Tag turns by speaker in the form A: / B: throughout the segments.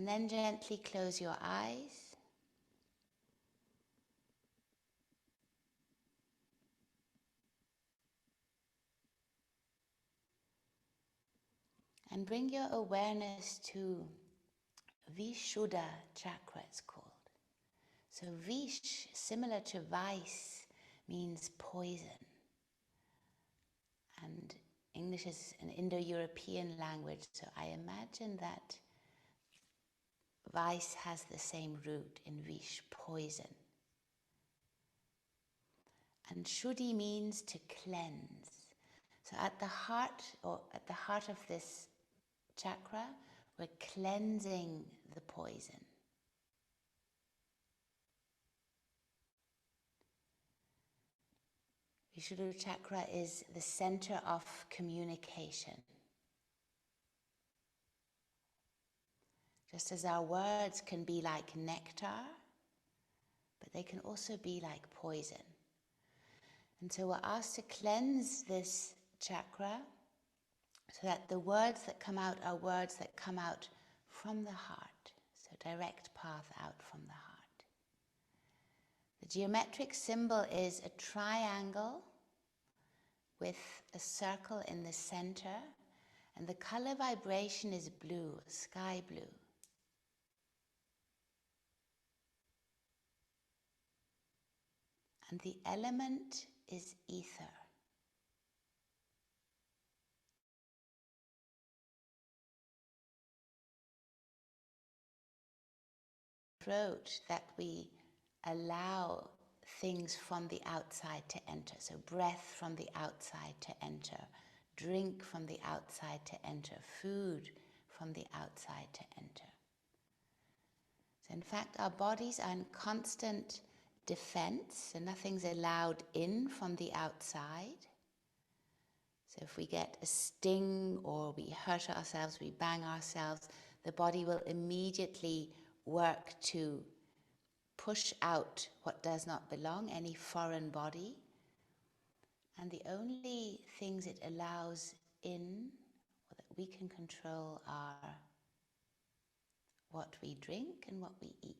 A: then gently close your eyes. And bring your awareness to Vishudda chakra, it's called. So Vish, similar to vice, means poison. And English is an Indo-European language, so I imagine that vice has the same root in Vish, poison. And Shuddi means to cleanse. So at the heart of this chakra, we're cleansing the poison. Vishuddha chakra is the center of communication. Just as our words can be like nectar, but they can also be like poison. And so we're asked to cleanse this chakra so that the words that come out are words that come out from the heart. So direct path out from the heart. The geometric symbol is a triangle with a circle in the center, and the color vibration is blue, sky blue. And the element is ether. Approach that we allow things from the outside to enter. So breath from the outside to enter, drink from the outside to enter, food from the outside to enter. So in fact, our bodies are in constant defense, so nothing's allowed in from the outside. So if we get a sting or we hurt ourselves, we bang ourselves, the body will immediately work to push out what does not belong, any foreign body. And the only things it allows in, or that we can control, are what we drink and what we eat.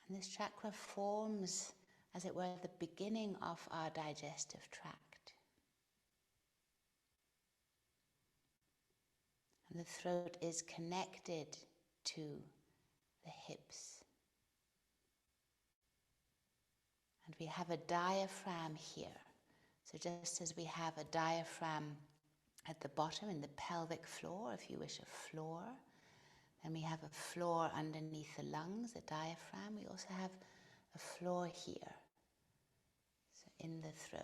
A: And this chakra forms, as it were, the beginning of our digestive tract. And the throat is connected to the hips. And we have a diaphragm here. So just as we have a diaphragm at the bottom in the pelvic floor, if you wish, a floor, then we have a floor underneath the lungs, the diaphragm. We also have a floor here, so in the throat.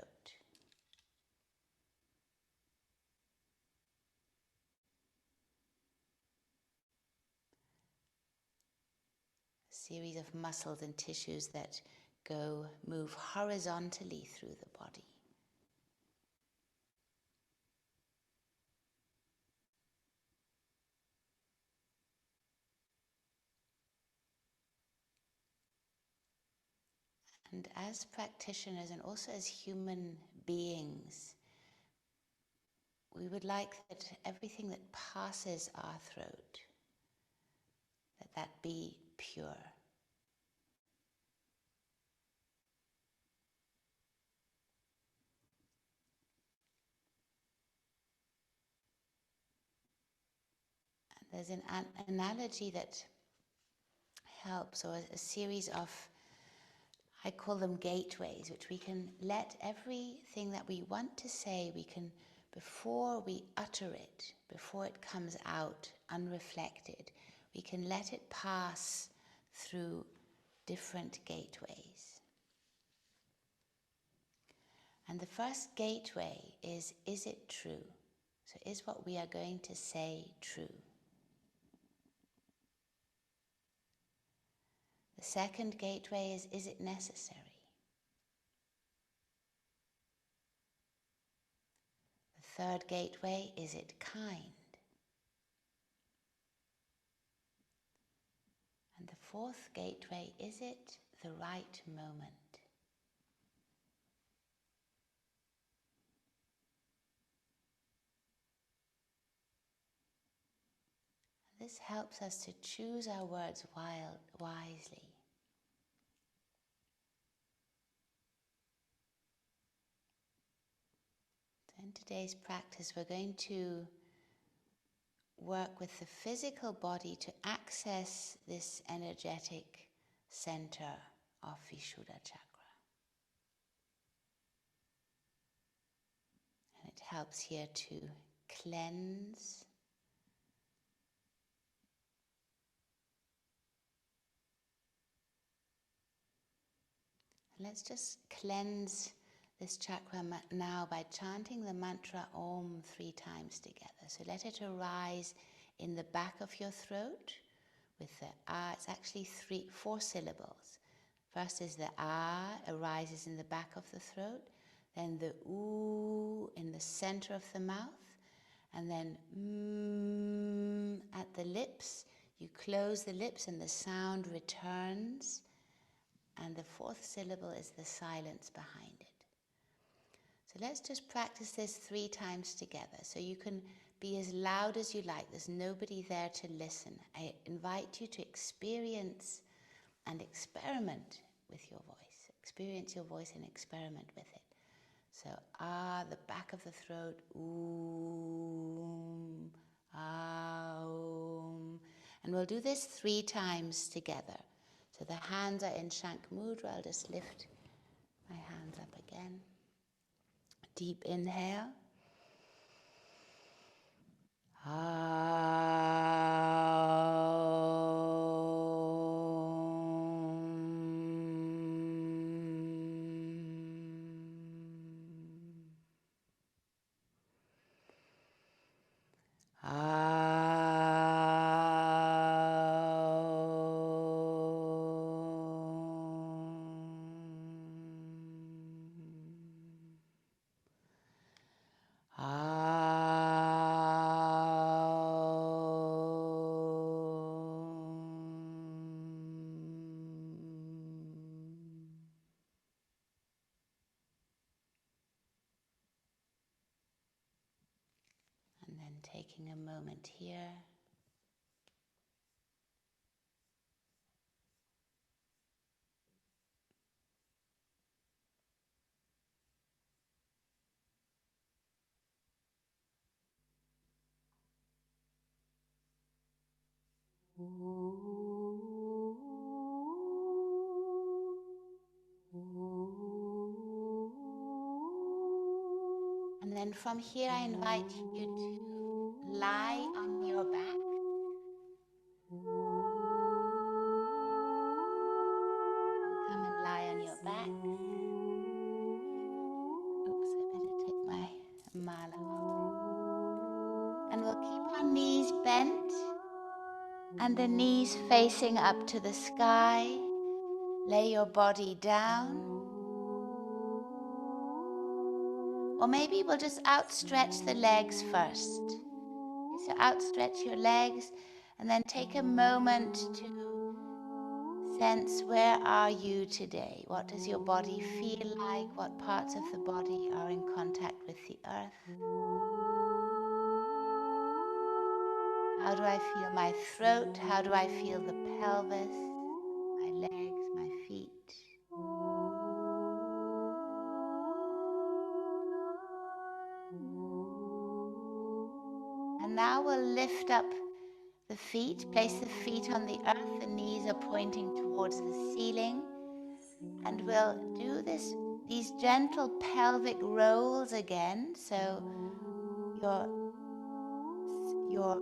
A: A series of muscles and tissues that move horizontally through the body. And as practitioners and also as human beings, we would like that everything that passes our throat, that be pure. And there's an analogy that helps, or a series of, I call them gateways, which we can let everything that we want to say, we can, before we utter it, before it comes out unreflected, we can let it pass through different gateways. And the first gateway is it true? So is what we are going to say true? The second gateway is it necessary? The third gateway, is it kind? And the fourth gateway, is it the right moment? This helps us to choose our words wisely. So in today's practice, we're going to work with the physical body to access this energetic center of Vishuddha chakra. And it helps here to cleanse. Let's just cleanse this chakra now by chanting the mantra Om 3 times together. So let it arise in the back of your throat with the Ah. It's actually 4 syllables. First is the Ah, arises in the back of the throat. Then the Oo in the center of the mouth. And then at the lips. You close the lips and the sound returns. And the 4th syllable is the silence behind it. So let's just practice this 3 times together. So you can be as loud as you like. There's nobody there to listen. I invite you to experience and experiment with your voice. Experience your voice and experiment with it. So Ah, the back of the throat, Oom, Ah, Oom. And we'll do this 3 times together. So the hands are in shank mudra. I'll just lift my hands up again. Deep inhale. And then taking a moment here. And then from here I invite you to lie on your back. Come and lie on your back. Oops, I better take my mala off. And we'll keep our knees bent and the knees facing up to the sky. Lay your body down. Or maybe we'll just outstretch the legs first. So outstretch your legs and then take a moment to sense, where are you today? What does your body feel like? What parts of the body are in contact with the earth? How do I feel my throat? How do I feel the pelvis, my legs, my feet? And now we'll lift up the feet, place the feet on the earth, the knees are pointing towards the ceiling, and we'll do these gentle pelvic rolls again. So your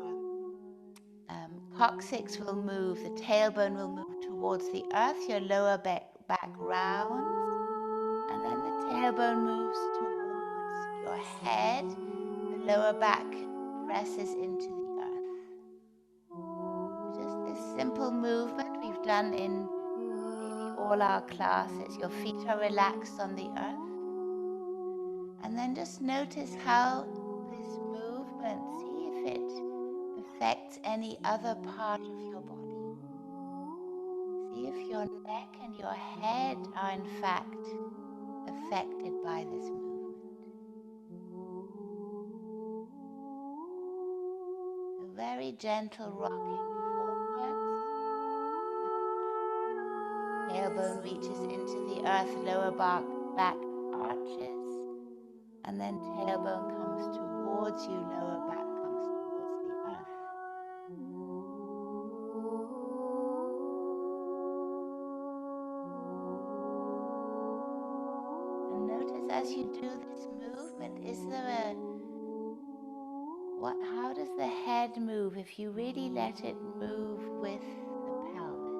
A: coccyx will move, the tailbone will move towards the earth, your lower back rounds, and then the tailbone moves towards your head, the lower back presses into the earth. Just this simple movement we've done in nearly all our classes. Your feet are relaxed on the earth. And then just notice how this movement, see if it affects any other part of your body. See if your neck and your head are in fact affected by this movement. So very very gentle rocking forwards. Tailbone reaches into the earth, lower back arches, and then tailbone comes towards you, lower back comes towards the earth. And notice as you do this movement, how does the head move if you really let it move with the pelvis?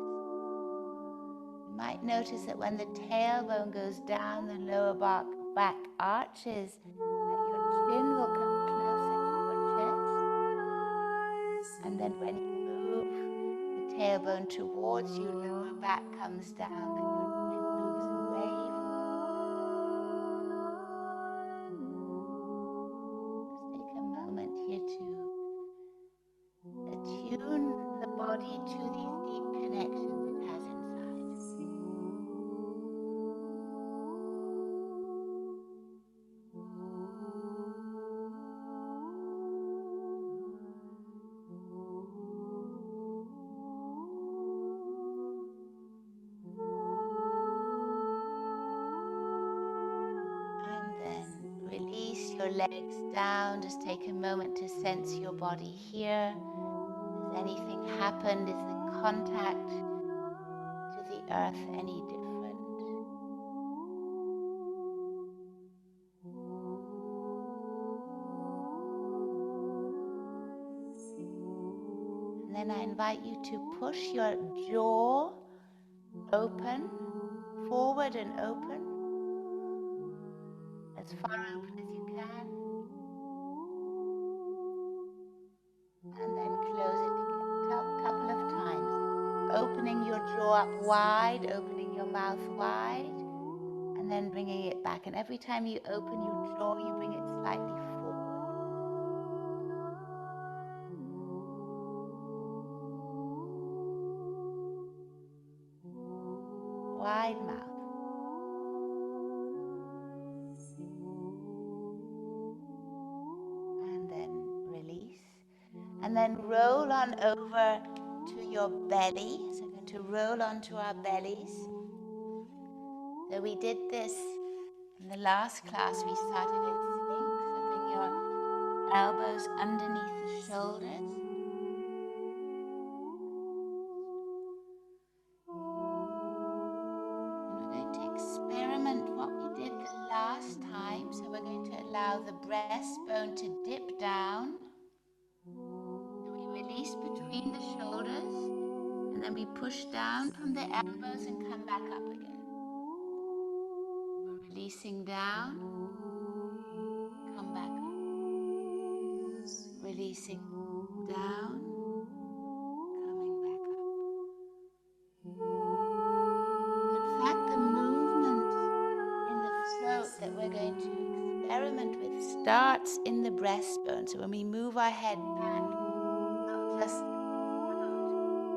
A: You might notice that when the tailbone goes down the lower back arches, that your chin will come closer to your chest. And then when you move the tailbone towards you, lower back comes down, that your chin moves away from you. Let's take a moment here to attune the body to these deep connections it has inside. And then release your legs down. Just take a moment to sense your body here. Has anything happened? Is the contact to the earth any different? And then I invite you to push your jaw open, forward and open, as far open as you can. And then close it again a couple of times. Opening your jaw up wide, opening your mouth wide, and then bringing it back. And every time you open your jaw, you bring it slightly forward. Wide mouth. And then release. And then roll on over to your belly. So we're going to roll onto our bellies. So we did this in the last class. We started in Sphinx. So bring your elbows underneath the shoulders. And we're going to experiment what we did the last time. So we're going to allow the breastbone to dip down. So we release between the shoulders, and then we push down from the elbows and come back up again. We're releasing down, come back up. Releasing down, coming back up. In fact, the movement in the throat that we're going to experiment with starts in the breastbone. So when we move our head back, not just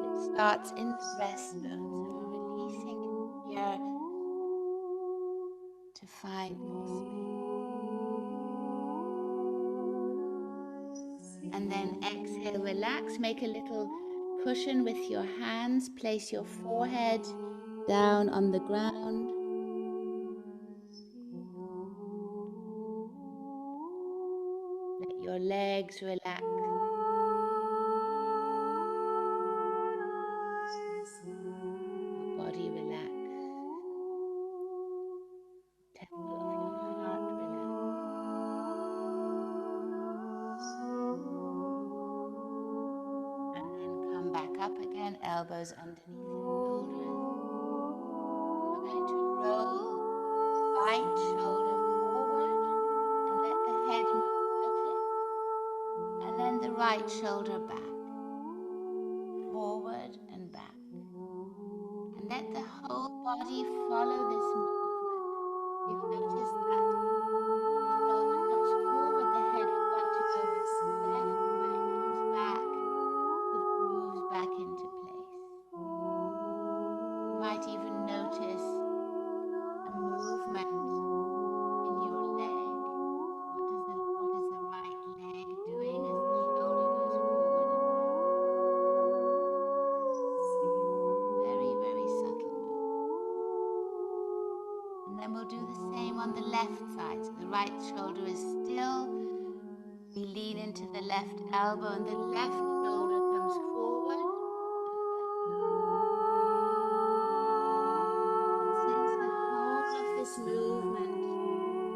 A: it starts in the breastbone. So we're releasing here to find more space. And then exhale, relax, make a little cushion with your hands, place your forehead down on the ground. Let your legs relax. Your body relax. Temple of your heart relax. And then come back up again, elbows underneath the shoulders. We're going to roll right shoulder forward and let the head move with it. And then the right shoulder back, forward and back. And let the whole body follow this movement. You'll notice that the shoulder comes forward, the head will want to go left, and when it comes back, it moves back into place. You might even notice a movement in your leg. What is the right leg doing as the shoulder goes forward and back? And then we'll do the same on the left side. So the right shoulder is still. We lean into the left elbow and the left shoulder comes forward. And sense the whole of this movement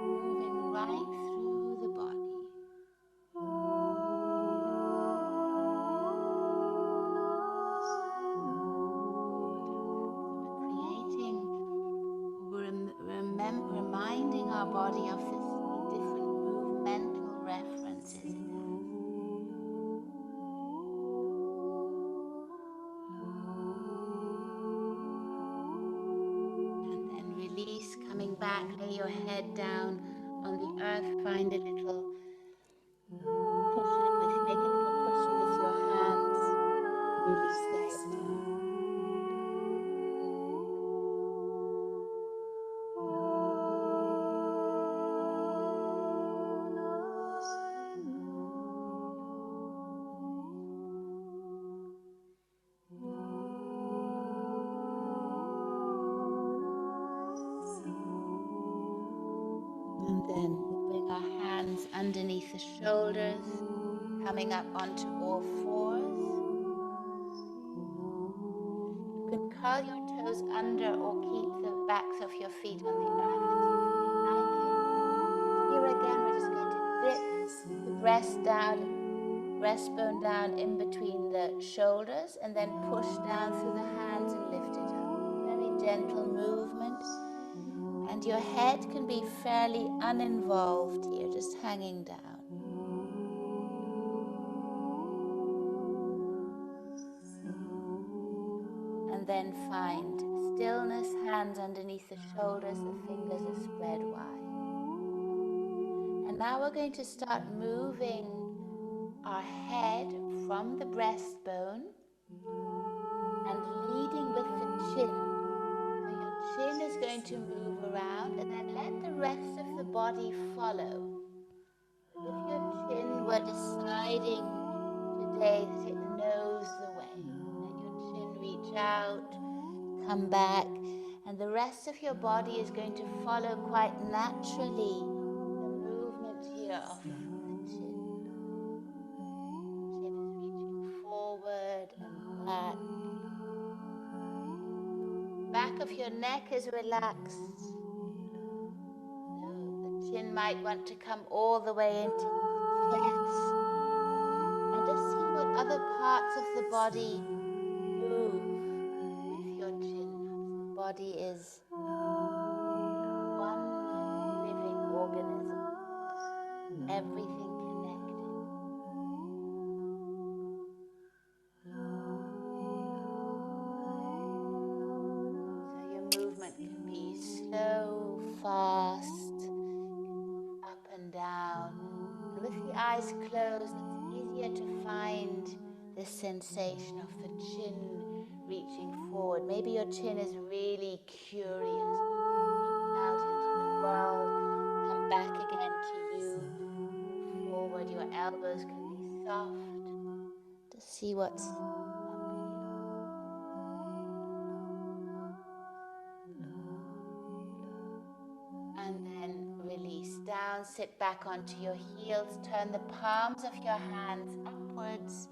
A: moving right through the body. Reminding our body of the different movemental references it has. And then release, coming back, lay your head down on the earth, find a little cushion make a little cushion with your hands, release the head down. And then we'll bring our hands underneath the shoulders, coming up onto all fours. You can curl your toes under or keep the backs of your feet on the earth as you feel like it. Here again, we're just going to dip the breastbone down in between the shoulders and then push down through the hands and lift it up. Very gentle movement. And your head can be fairly uninvolved here, just hanging down. And then find stillness, hands underneath the shoulders, the fingers are spread wide. And now we're going to start moving our head from the breastbone and leading with the chin. So your chin is going to move around and then let the rest of the body follow. If your chin were deciding today that it knows the way, let your chin reach out, come back, and the rest of your body is going to follow quite naturally the movement here of the chin. Chin is reaching forward and back. Back of your neck is relaxed. The chin might want to come all the way into the chest. And just see what other parts of the body move with your chin. The body is one living organism, everything connected. So your movement can be slow, fast, up and down. And with the eyes closed, it's easier to find this sensation of the chin reaching forward. Maybe your chin is really curious. Reach out into the world, come back again to you, move forward. Your elbows can be soft to see what's up here. And then release down, sit back onto your heels, turn the palms of your hands upwards.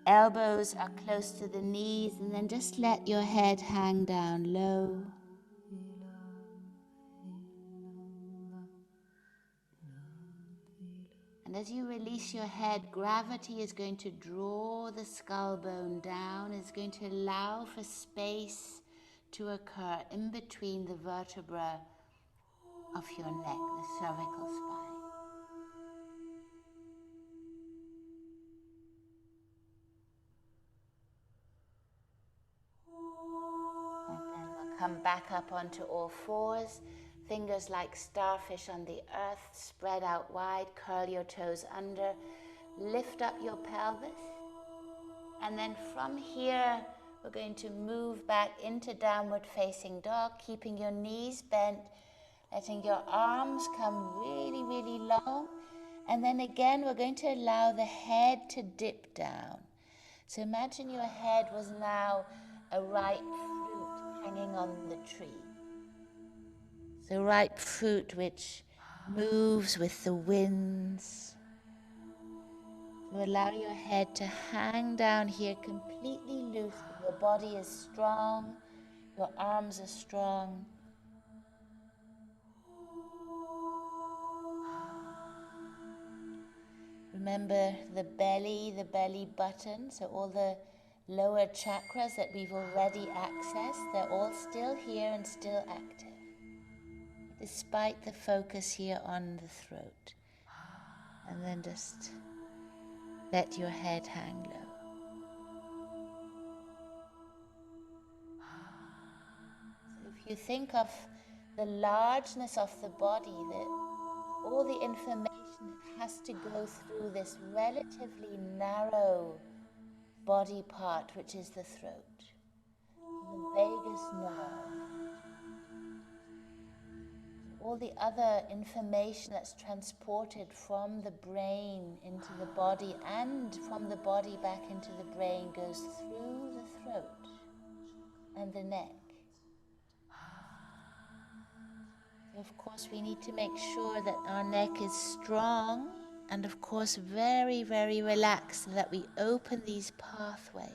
A: Elbows are close to the knees, and then just let your head hang down low. And as you release your head, gravity is going to draw the skull bone down. It's going to allow for space to occur in between the vertebra of your neck, the cervical spine. And then we'll come back up onto all fours. Fingers like starfish on the earth, spread out wide, curl your toes under, lift up your pelvis. And then from here, we're going to move back into downward facing dog, keeping your knees bent, letting your arms come really, really long. And then again, we're going to allow the head to dip down. So imagine your head was now a ripe fruit hanging on the tree. the ripe fruit which moves with the winds. So allow your head to hang down here completely loosely. Your body is strong, your arms are strong. Remember the belly button, so all the lower chakras that we've already accessed, they're all still here and still active, despite the focus here on the throat. And then just let your head hang low. So if you think of the largeness of the body, all the information that has to go through this relatively narrow body part, which is the throat, the vagus nerve, all the other information that's transported from the brain into the body and from the body back into the brain goes through the throat and the neck. So of course we need to make sure that our neck is strong and of course very, very relaxed so that we open these pathways.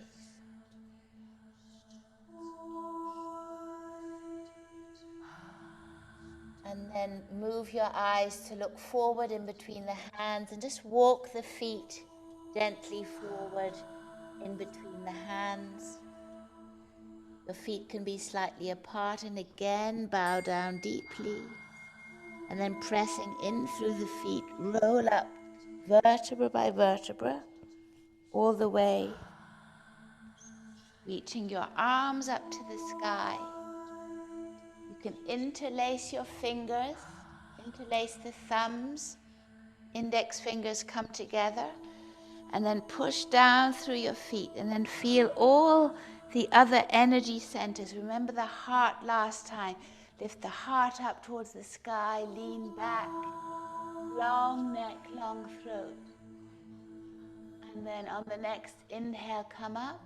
A: And then move your eyes to look forward in between the hands and just walk the feet gently forward in between the hands. Your feet can be slightly apart, and again bow down deeply. And then pressing in through the feet, roll up vertebra by vertebra all the way, reaching your arms up to the sky. You can interlace your fingers, interlace the thumbs, index fingers come together, and then push down through your feet, and then feel all the other energy centers. Remember the heart last time. Lift the heart up towards the sky, lean back, long neck, long throat. And then on the next inhale, come up.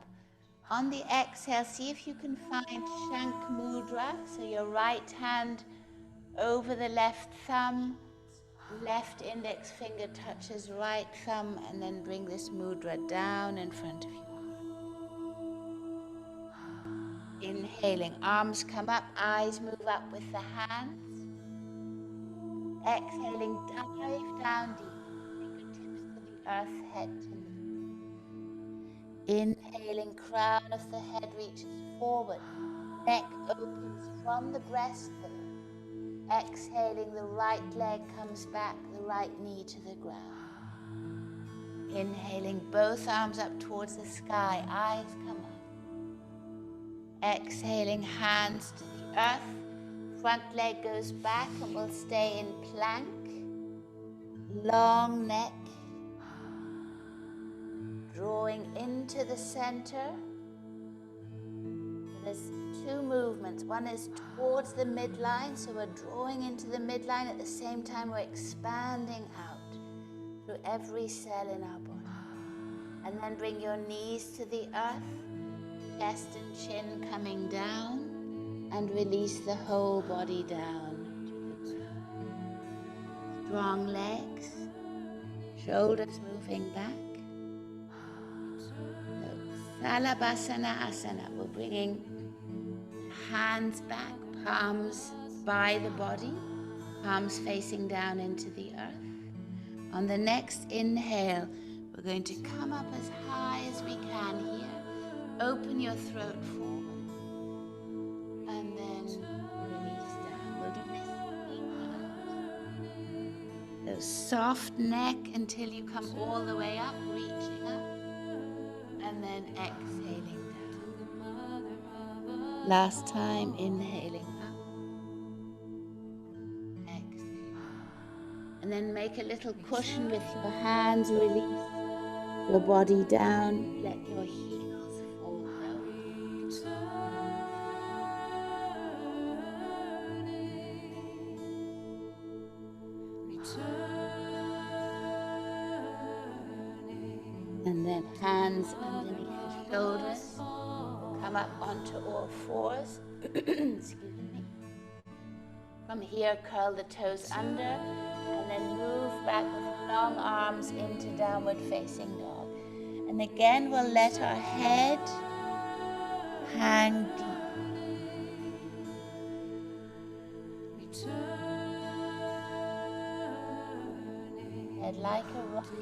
A: On the exhale, see if you can find shank mudra, so your right hand over the left thumb, left index finger touches right thumb, and then bring this mudra down in front of you. Inhaling, arms come up, eyes move up with the hands. Exhaling, dive down deep, fingertips to the earth, head to knee. Inhaling, crown of the head reaches forward, neck opens from the breastbone. Exhaling, the right leg comes back, the right knee to the ground. Inhaling, both arms up towards the sky, eyes come up. Exhaling, hands to the earth, front leg goes back and we'll stay in plank. Long neck, drawing into the center. There's two movements. One is towards the midline, so we're drawing into the midline. At the same time, we're expanding out through every cell in our body. And then bring your knees to the earth, chest and chin coming down, and release the whole body down to the ground. Strong legs, shoulders moving back. Salabhasana asana. We're bringing hands back, palms by the body, palms facing down into the earth. On the next inhale, we're going to come up as high as we can here. Open your throat forward. And then release down. We'll do this 8 times. So soft neck until you come all the way up, reaching up. And then exhaling down. Last time, inhaling up. Exhaling. And then make a little cushion with your hands, release your body down, let your heels fall down. And then hands underneath the shoulders, come up onto all fours. Excuse me. From From here, curl the toes under and then move back with long arms into downward facing dog. And again, we'll let our head hang deep. Head like a rock,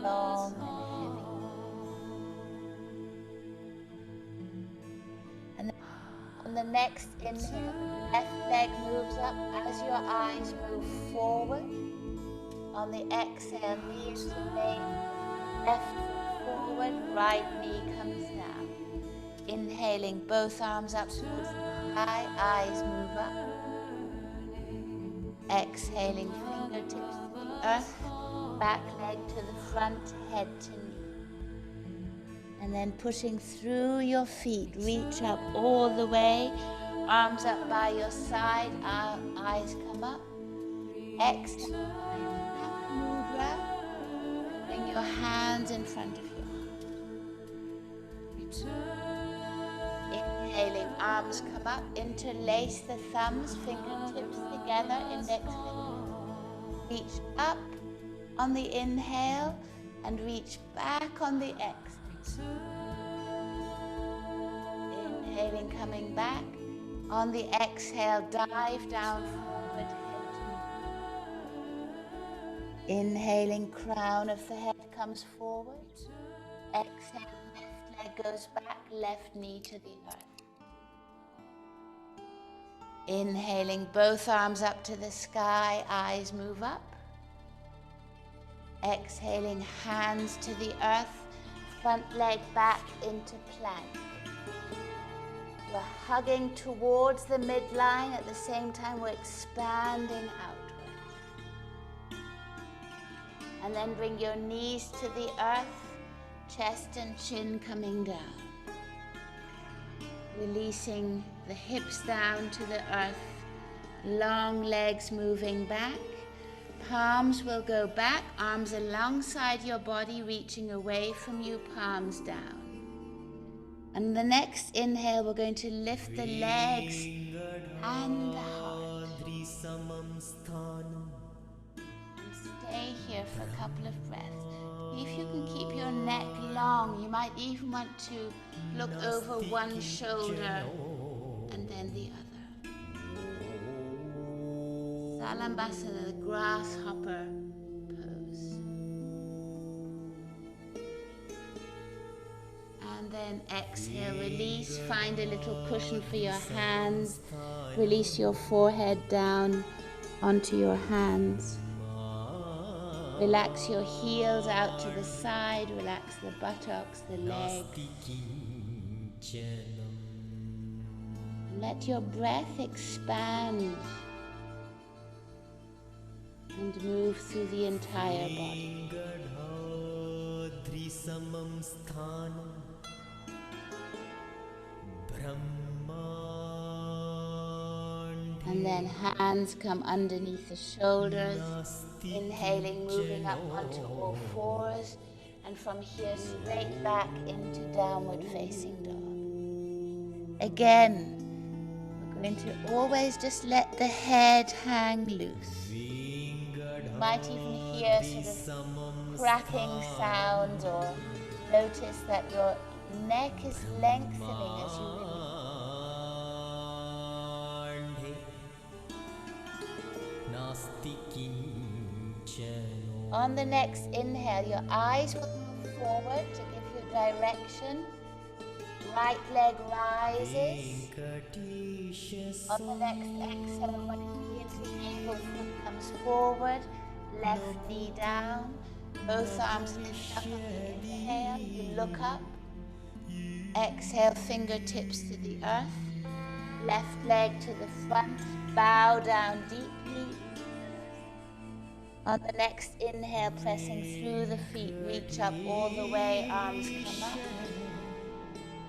A: long and heavy. And then on the next inhale, left leg moves up as your eyes move forward. On the exhale, knees remain, left foot forward, right knee comes down. Inhaling, both arms up towards the sky, eyes move up. Exhaling, fingertips to the earth, back leg to the front, head to knee. And then pushing through your feet, reach up all the way, arms up by your side, eyes come up. Exhale, Mudra, bring your hands in front of your heart. Inhaling, arms come up, interlace the thumbs, fingertips together, index finger. Reach up on the inhale and reach back on the exhale. Inhaling, coming back. On the exhale, dive down forward, head to knee. Inhaling, crown of the head comes forward. Exhale, left leg goes back, left knee to the earth. Inhaling, both arms up to the sky, eyes move up. Exhaling, hands to the earth, front leg back into plank. We're hugging towards the midline, at the same time we're expanding outward. And then bring your knees to the earth, chest and chin coming down. Releasing the hips down to the earth, long legs moving back. Palms will go back, arms alongside your body, reaching away from you, palms down. And the next inhale, we're going to lift the legs and the heart. And stay here for a couple of breaths. If you can keep your neck long, you might even want to look over one shoulder and then the other. Salambasana, the grasshopper pose. And then exhale, release, find a little cushion for your hands. Release your forehead down onto your hands. Relax your heels out to the side, relax the buttocks, the legs. Let your breath expand and move through the entire body. And then hands come underneath the shoulders. Inhaling, moving up onto all fours. And from here, straight back into downward facing dog. Again, we're going to always just let the head hang loose. You might even hear sort of cracking sounds, or notice that your neck is lengthening as you release. On the next inhale, your eyes will move forward to give you direction. Right leg rises. On the next exhale, one knee into the navel, foot comes forward, left knee down. Both arms lift up on the inhale, you look up. Exhale, fingertips to the earth. Left leg to the front, bow down deeply. On the next inhale, pressing through the feet, reach up all the way, arms come up.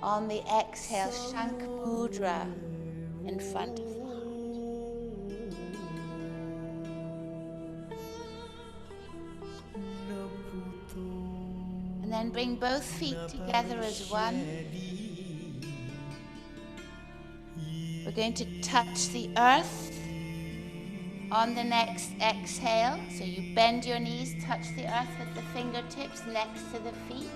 A: On the exhale, shank Mudra in front of the heart. And then bring both feet together as one. We're going to touch the earth on the next exhale. So you bend your knees, touch the earth with the fingertips next to the feet.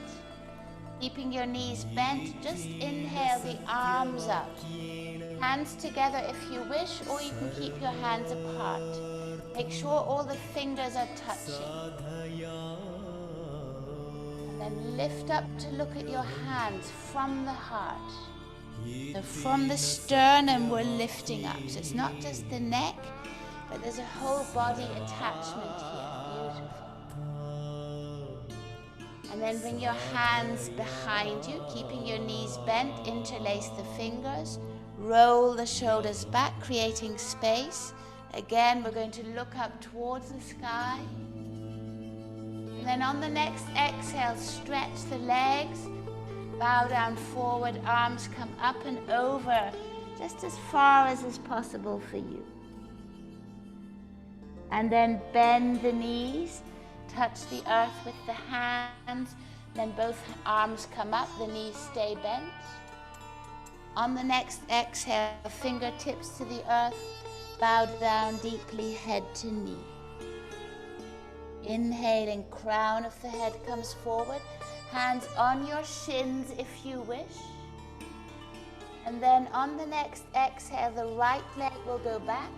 A: Keeping your knees bent, just inhale the arms up. Hands together if you wish, or you can keep your hands apart. Make sure all the fingers are touching. And then lift up to look at your hands from the heart. So from the sternum we're lifting up. So it's not just the neck, but there's a whole body attachment here. Beautiful. And then bring your hands behind you, keeping your knees bent, interlace the fingers, roll the shoulders back, creating space. Again, we're going to look up towards the sky. And then on the next exhale, stretch the legs, bow down forward, arms come up and over, just as far as is possible for you. And then bend the knees, touch the earth with the hands, then both arms come up, the knees stay bent. On the next exhale, fingertips to the earth, bow down deeply, head to knee. Inhaling, crown of the head comes forward, hands on your shins if you wish. And then on the next exhale, the right leg will go back.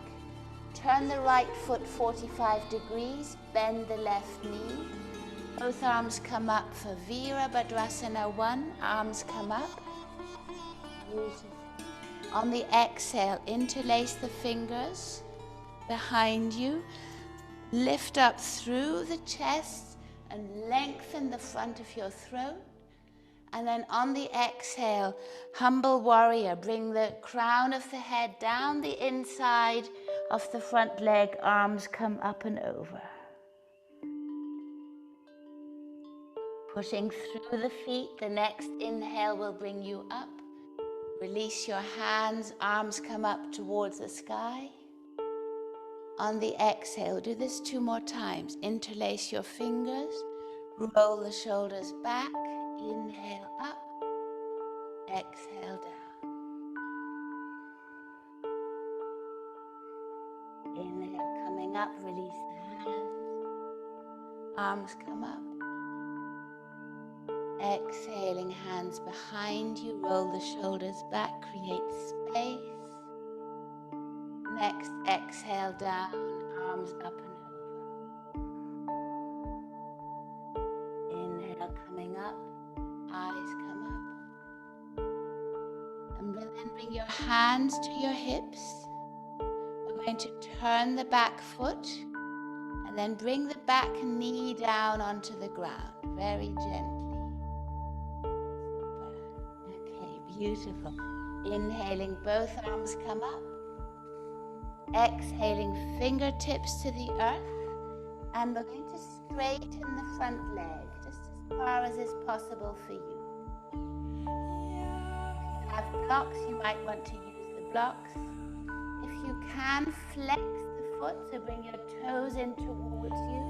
A: Turn the right foot 45 degrees, bend the left knee. Both arms come up for Virabhadrasana 1, arms come up. Beautiful. On the exhale, interlace the fingers behind you. Lift up through the chest and lengthen the front of your throat. And then on the exhale, humble warrior, bring the crown of the head down the inside of the front leg, arms come up and over. Pushing through the feet, the next inhale will bring you up. Release your hands, arms come up towards the sky. On the exhale, do this 2 more times. Interlace your fingers, roll the shoulders back, inhale up, exhale down. Inhale, coming up, release the hands, arms come up. Exhaling, hands behind you, roll the shoulders back, create space. Next exhale down, arms up and over. Inhale, coming up, eyes come up. And then bring your hands to your hips. We're going to turn the back foot and then bring the back knee down onto the ground, very gently. Okay, beautiful. Inhaling, both arms come up. Exhaling, fingertips to the earth, and we're going to straighten the front leg just as far as is possible for you. If you have blocks, you might want to use the blocks. If you can, flex the foot, so bring your toes in towards you.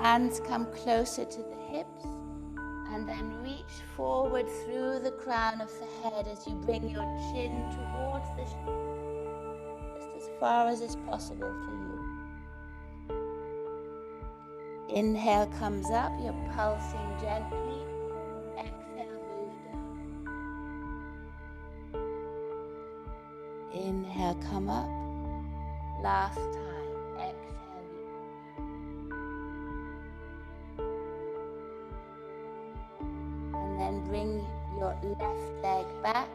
A: Hands come closer to the hips, and then reach forward through the crown of the head as you bring your chin towards the shoulder. As far as is possible for you. Inhale comes up, you're pulsing gently. Exhale, move down. Inhale, come up. Last time. Exhale, and then bring your left leg back.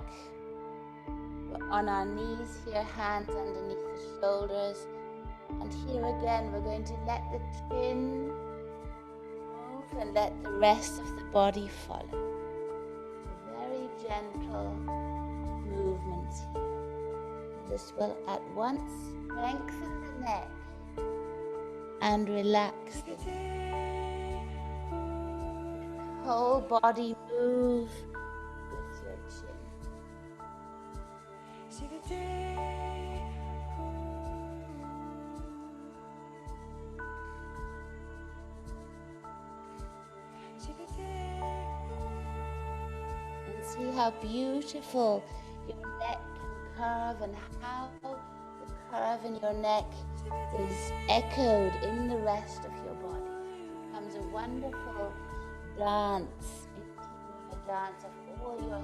A: We're on our knees here, hands underneath the shoulders. And here again, we're going to let the chin move and let the rest of the body follow. So very gentle movements here. This will at once strengthen the neck and relax the neck. The whole body move with your chin. And see how beautiful your neck can curve and how the curve in your neck is echoed in the rest of your body. It becomes a wonderful dance, a dance of all your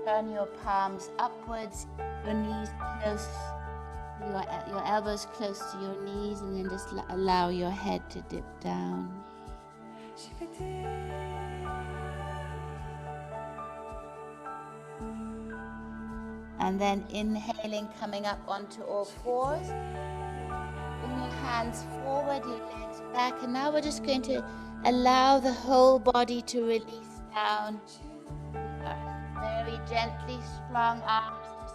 A: turn your palms upwards, your knees close, your elbows close to your knees, and then just allow your head to dip down. And then inhaling, coming up onto all fours. Bring your hands forward, your legs back, and now we're just going to allow the whole body to release down. Very gently, strong arms.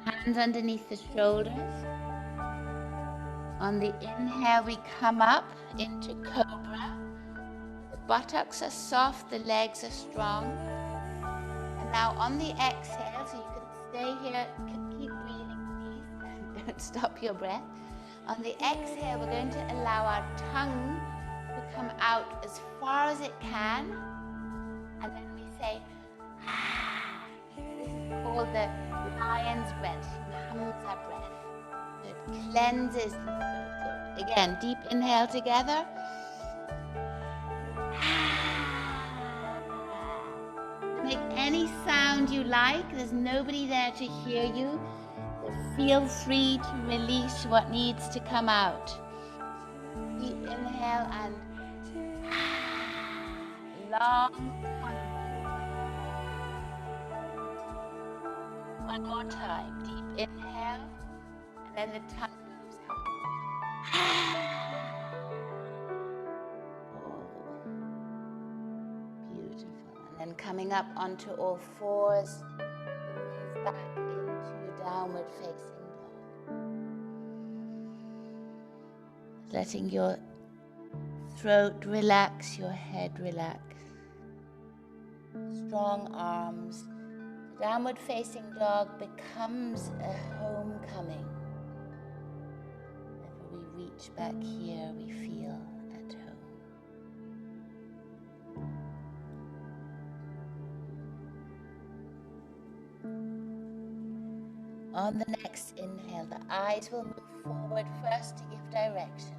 A: Hands underneath the shoulders. On the inhale, we come up into cobra. The buttocks are soft, the legs are strong. And now on the exhale, so you can stay here, keep breathing, please. Don't stop your breath. On the exhale, we're going to allow our tongue to come out as far as it can, and then we say, ah. This is called the lion's breath. Hums our breath. So it cleanses the throat. So again, deep inhale together. Make any sound you like. There's nobody there to hear you. So feel free to release what needs to come out. Deep inhale and long tongue. One more time. Deep inhale, and then the tongue moves out. All the way. Beautiful. And then coming up onto all fours, move back into downward facing dog. Letting your throat relax, your head relax. Strong arms. The downward facing dog becomes a homecoming. Whenever we reach back here, we feel at home. On the next inhale, the eyes will move forward first to give direction.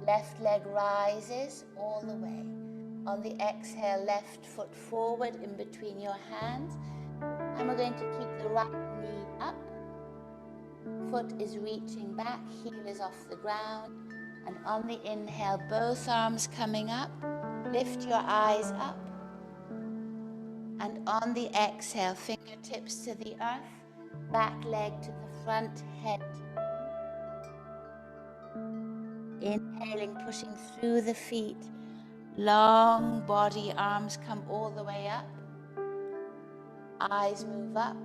A: Left leg rises all the way. On the exhale, left foot forward in between your hands. And we're going to keep the right knee up. Foot is reaching back, heel is off the ground. And on the inhale, both arms coming up. Lift your eyes up. And on the exhale, fingertips to the earth. Back leg to the front, head. Inhaling, pushing through the feet. Long body, arms come all the way up. Eyes move up.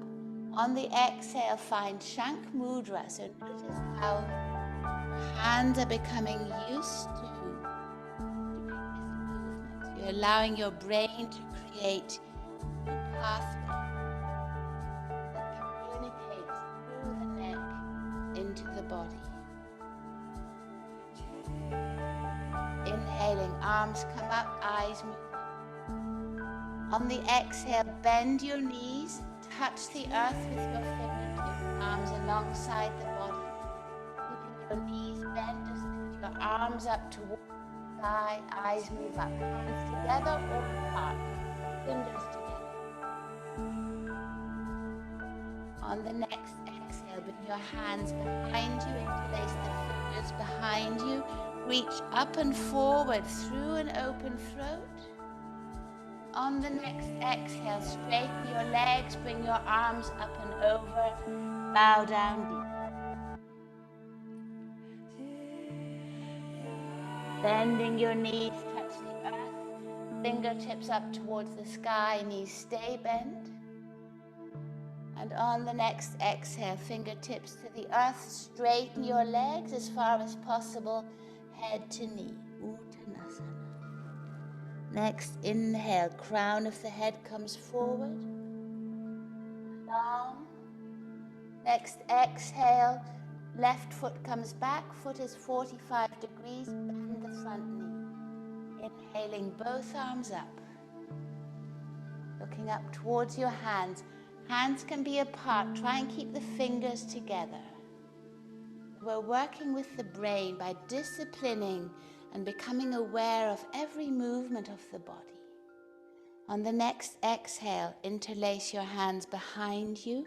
A: On the exhale, find shank mudra. So notice how hands are becoming used to doing this movement. You're allowing your brain to create a pathway that communicates through the neck into the body. Inhaling, arms come up, eyes move up. On the exhale, bend your knees, touch the earth with your fingertips, arms alongside the body. Keeping your knees bent, just lift your arms up towards the sky, eyes move up, hands together or apart, fingers together. On the next exhale, bring your hands behind you, interlace the fingers behind you. Reach up and forward through an open throat. On the next exhale, straighten your legs, bring your arms up and over, bow down deep. Bending your knees, touch the earth, fingertips up towards the sky, knees stay bent. And on the next exhale, fingertips to the earth, straighten your legs as far as possible, head to knee, Uttanasana. Next, inhale, crown of the head comes forward. Next exhale, left foot comes back, foot is 45 degrees, bend the front knee. Inhaling both arms up. Looking up towards your hands. Hands can be apart. Try and keep the fingers together. We're working with the brain by disciplining and becoming aware of every movement of the body. On the next exhale, interlace your hands behind you.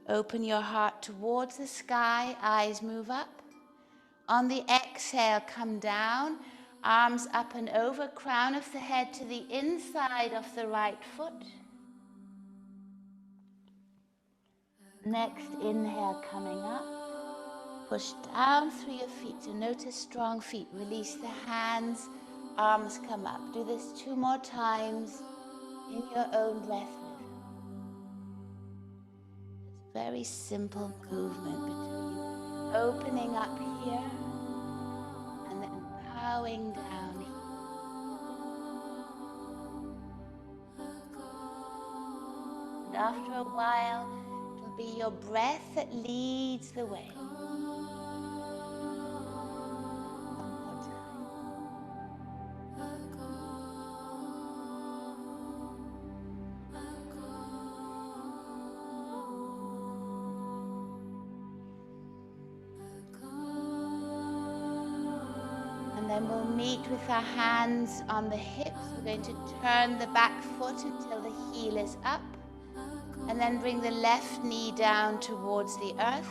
A: Open your heart towards the sky. Eyes move up. On the exhale, come down. Arms up and over, crown of the head to the inside of the right foot. Next inhale, coming up. Push down through your feet. So notice strong feet. Release the hands. Arms come up. Do this 2 more times in your own breath rhythm. It's a very simple movement between opening up here and then bowing down here. And after a while, it'll be your breath that leads the way. And then we'll meet with our hands on the hips. We're going to turn the back foot until the heel is up. And then bring the left knee down towards the earth.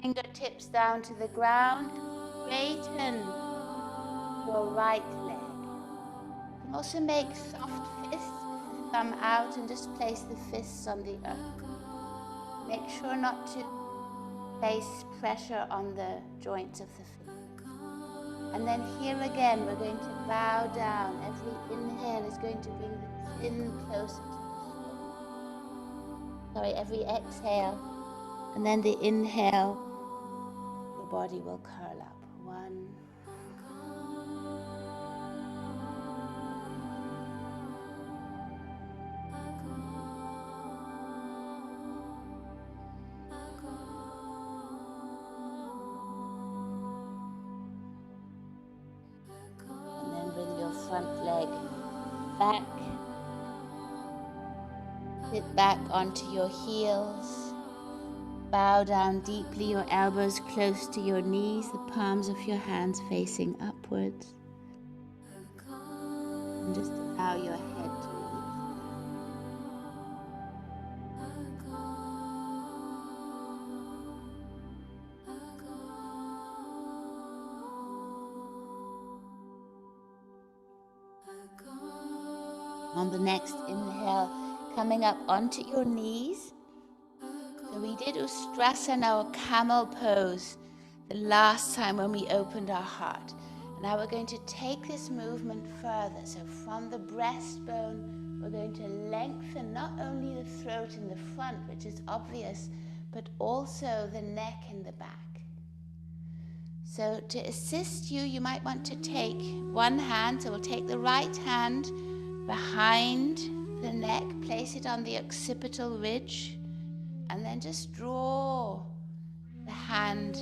A: Fingertips down to the ground. Straighten your right leg. You can also make soft fists with the thumb out and just place the fists on the earth. Make sure not to place pressure on the joints of the feet. And then here again, we're going to bow down. Every inhale is going to bring the chin closer to the floor. Every exhale. And then the inhale, your body will curl up. 1. Front leg back, sit back onto your heels, bow down deeply, your elbows close to your knees, the palms of your hands facing upwards, and just allow your head to on the next inhale, coming up onto your knees. So we did Ustrasana or camel pose the last time when we opened our heart. And now we're going to take this movement further. So from the breastbone, we're going to lengthen not only the throat in the front, which is obvious, but also the neck in the back. So to assist you, you might want to take one hand. So we'll take the right hand behind the neck, place it on the occipital ridge, and then just draw the hand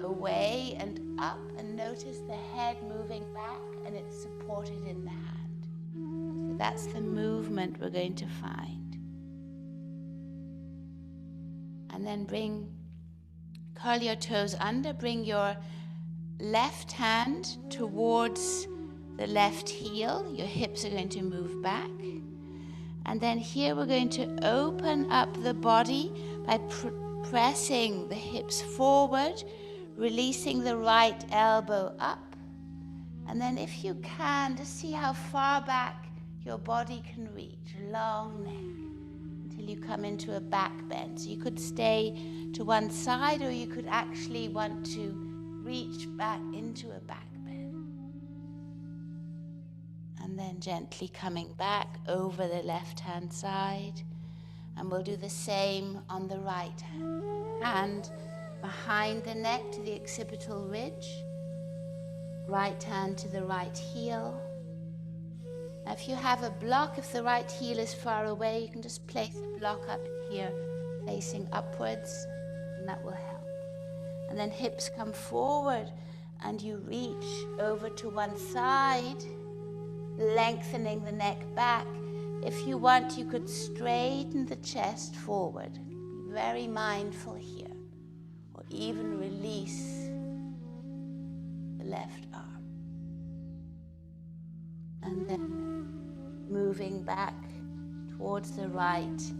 A: away and up, and notice the head moving back and it's supported in the hand. So that's the movement we're going to find. And then curl your toes under, bring your left hand towards the left heel. Your hips are going to move back. And then here we're going to open up the body by pressing the hips forward, releasing the right elbow up. And then if you can, just see how far back your body can reach. Long neck until you come into a back bend. So you could stay to one side, or you could actually want to reach back into a back bend. And then gently coming back over the left-hand side. And we'll do the same on the right hand. Hand behind the neck to the occipital ridge. Right hand to the right heel. Now if you have a block, if the right heel is far away, you can just place a block up here facing upwards, and that will help. And then hips come forward and you reach over to one side, lengthening the neck back. If you want, you could straighten the chest forward. Be very mindful here. Or even release the left arm. And then moving back towards the right,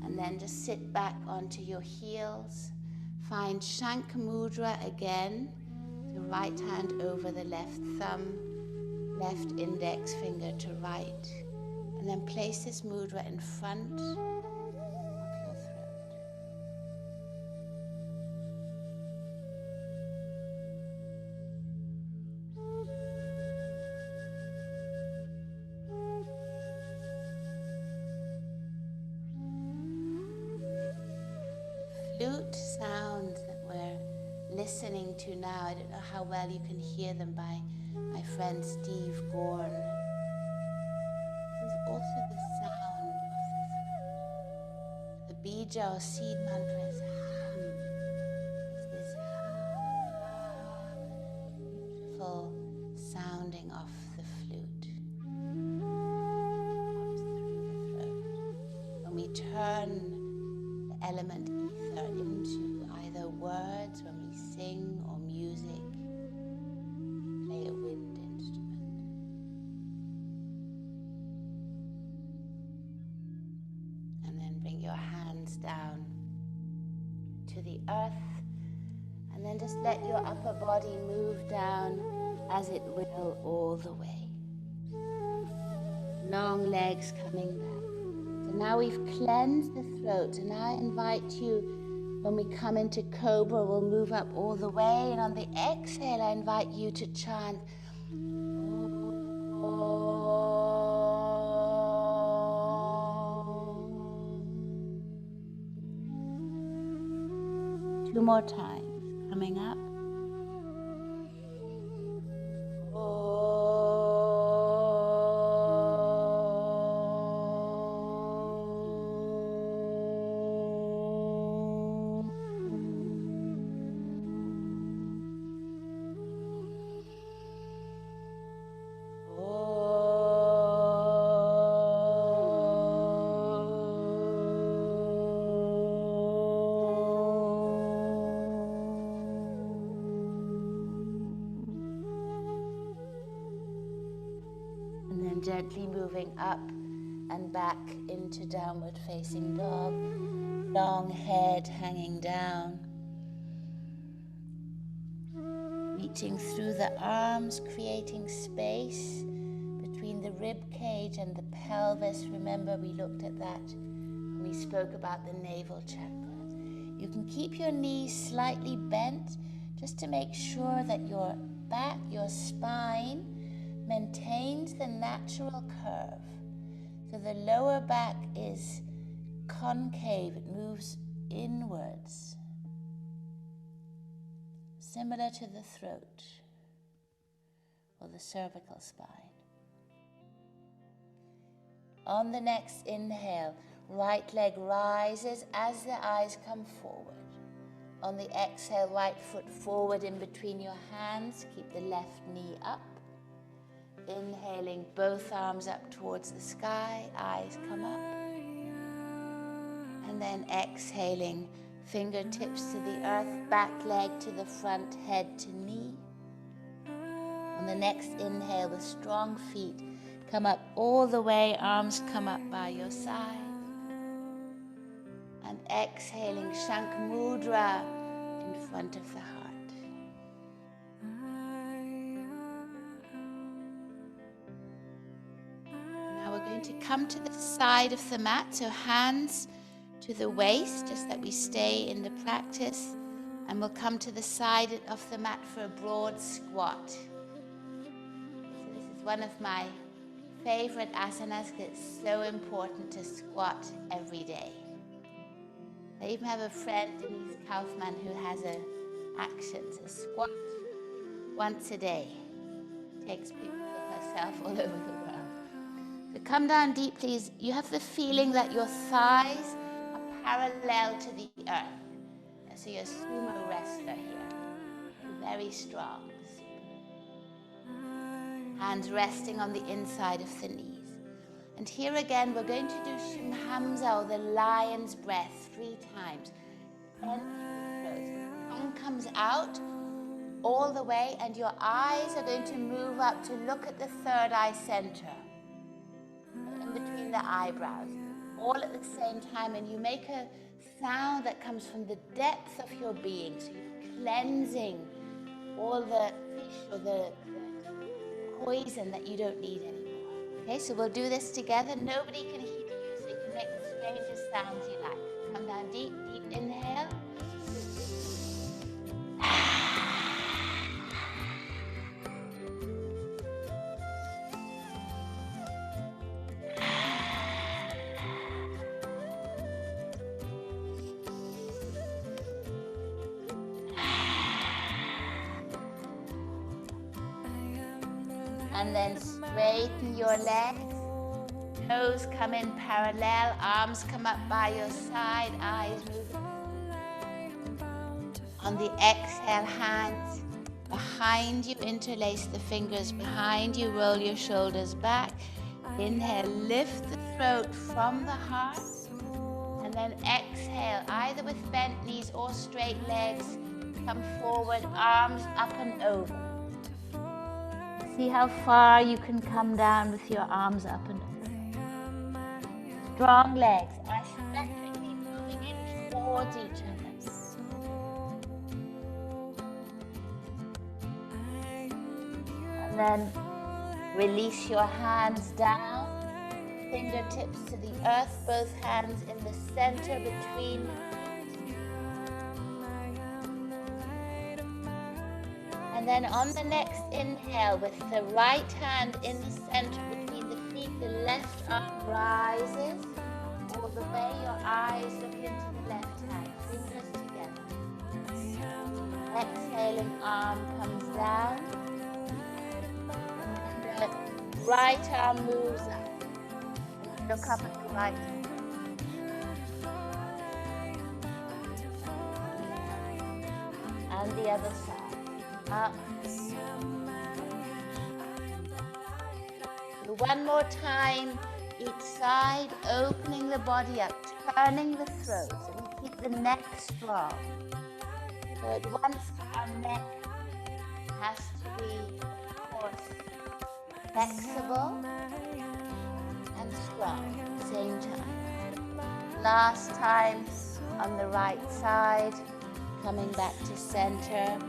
A: and then just sit back onto your heels. Find Shank Mudra again, the right hand over the left thumb, left index finger to right, and then place this mudra in front of your throat. Flute sounds that we're listening to now, I don't know how well you can hear them, by my friend Steve Gorn. This is also the sound of the throat. The bija or seed mantra is hum. It's this beautiful sounding of the flute. Comes through the throat. When we turn the element ether into either words when we sing or music, play a wind instrument. And then bring your hands down to the earth, and then just let your upper body move down as it will all the way. Long legs coming back. So now we've cleansed the throat, and now I invite you, when we come into Cobra, we'll move up all the way, and on the exhale I invite you to chant Om. 2 more times, coming up. Gently moving up and back into downward facing dog. Long head hanging down. Reaching through the arms, creating space between the rib cage and the pelvis. Remember, we looked at that when we spoke about the navel chakra. You can keep your knees slightly bent just to make sure that your back, your spine, maintains the natural curve. So the lower back is concave, it moves inwards, similar to the throat or the cervical spine. On the next inhale, right leg rises as the eyes come forward. On the exhale, right foot forward in between your hands, keep the left knee up. Inhaling, both arms up towards the sky, eyes come up. And then exhaling, fingertips to the earth, back leg to the front, head to knee. On the next inhale, with strong feet, come up all the way, arms come up by your side. And exhaling, Shank Mudra in front of the heart. To come to the side of the mat, so hands to the waist, just that we stay in the practice, and we'll come to the side of the mat for a broad squat. So this is one of my favorite asanas because it's so important to squat every day. I even have a friend, Denise Kaufman, who has an action, so squat once a day. Takes pictures of herself all over the world. So come down deeply. You have the feeling that your thighs are parallel to the earth. So you're a sumo wrestler here. Very strong. Hands resting on the inside of the knees. And here again, we're going to do Shimhamsa, or the lion's breath, 3 times. Empty the throat. Tongue comes out all the way, and your eyes are going to move up to look at the third eye center, in between the eyebrows, all at the same time. And you make a sound that comes from the depth of your being. So you're cleansing all the fish or the poison that you don't need anymore. Okay, so we'll do this together. Nobody can hear you, so you can make the strangest sounds you like. Come down deep, deep inhale. And then straighten your legs, toes come in parallel, arms come up by your side, eyes move. On the exhale, hands behind you, interlace the fingers behind you, roll your shoulders back. Inhale, lift the throat from the heart, and then exhale, either with bent knees or straight legs, come forward, arms up and over. See how far you can come down with your arms up and over. Strong legs, asymmetrically moving in towards each other. And then release your hands down, fingertips to the earth, both hands in the center between. And then on the next inhale, with the right hand in the center between the feet, the left arm rises all the way. Your eyes look into the left hand, fingers together. Exhaling, arm comes down. And the right arm moves up. Look up at the right hand. And the other side. Up. One more time, each side, opening the body up, turning the throat, so we keep the neck strong. So at once our neck has to be, of course, flexible and strong at the same time. Last time on the right side, coming back to center.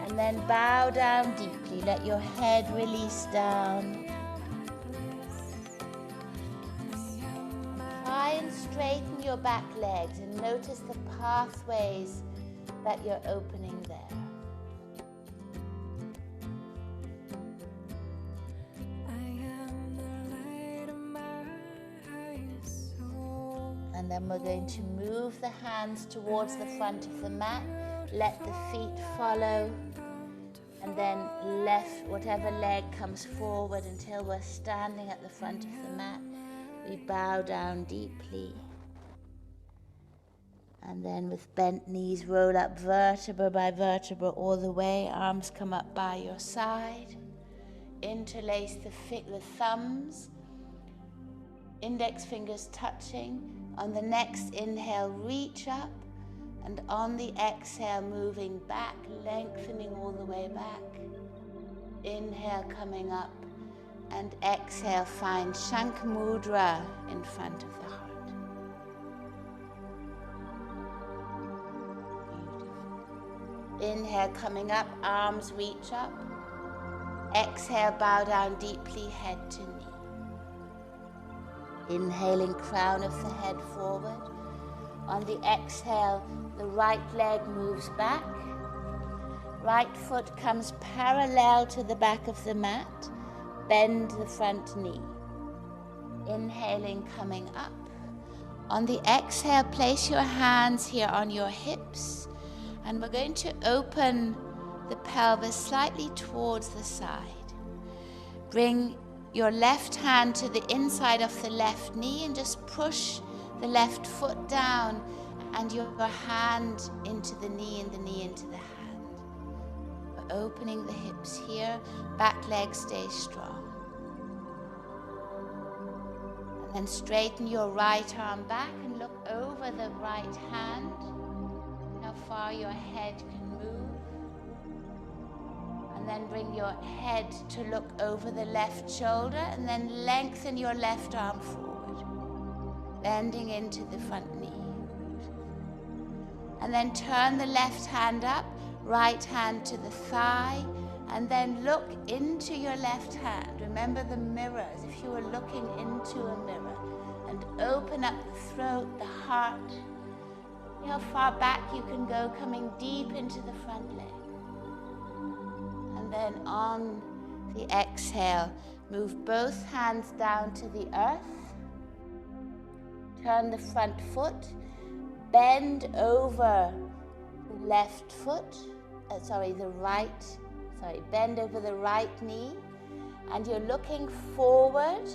A: And then bow down deeply. Let your head release down. Try and straighten your back legs and notice the pathways that you're opening there. And then we're going to move the hands towards the front of the mat. Let the feet follow, and then left whatever leg comes forward until we're standing at the front of the mat. We bow down deeply, and then with bent knees roll up vertebra by vertebra all the way. Arms come up by your side. Interlace the thumbs, index fingers touching. On the next inhale, reach up. And on the exhale, moving back, lengthening all the way back. Inhale, coming up. And exhale, find shank mudra in front of the heart. Beautiful. Inhale, coming up, arms reach up. Exhale, bow down deeply, head to knee. Inhaling, crown of the head forward. On the exhale, the right leg moves back. Right foot comes parallel to the back of the mat. Bend the front knee. Inhaling, coming up. On the exhale, place your hands here on your hips. And we're going to open the pelvis slightly towards the side. Bring your left hand to the inside of the left knee and just push the left foot down and your hand into the knee and the knee into the hand. We're opening the hips here, back leg stays strong. And then straighten your right arm back and look over the right hand, how far your head can move. And then bring your head to look over the left shoulder and then lengthen your left arm forward, bending into the front knee. And then turn the left hand up, right hand to the thigh, and then look into your left hand. Remember the mirror as if you were looking into a mirror, and open up the throat, the heart. See how far back you can go, coming deep into the front leg. And then on the exhale, move both hands down to the earth. Turn the front foot, bend over the left foot, bend over the right knee, and you're looking forward.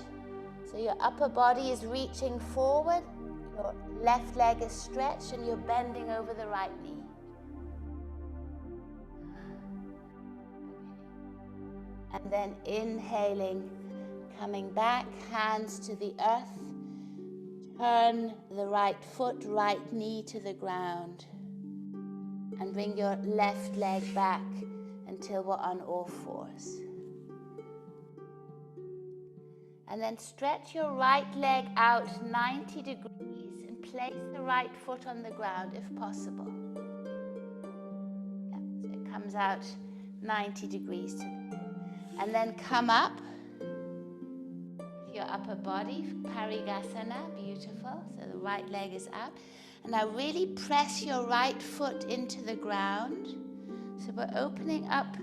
A: So your upper body is reaching forward, your left leg is stretched, and you're bending over the right knee. And then inhaling, coming back, hands to the earth. Turn the right foot, right knee to the ground. And bring your left leg back until we're on all fours. And then stretch your right leg out 90 degrees and place the right foot on the ground if possible. Yeah, so it comes out 90 degrees to the head. And then come up with your upper body, Parigasana, beautiful. So the right leg is out. And now really press your right foot into the ground. So we're opening up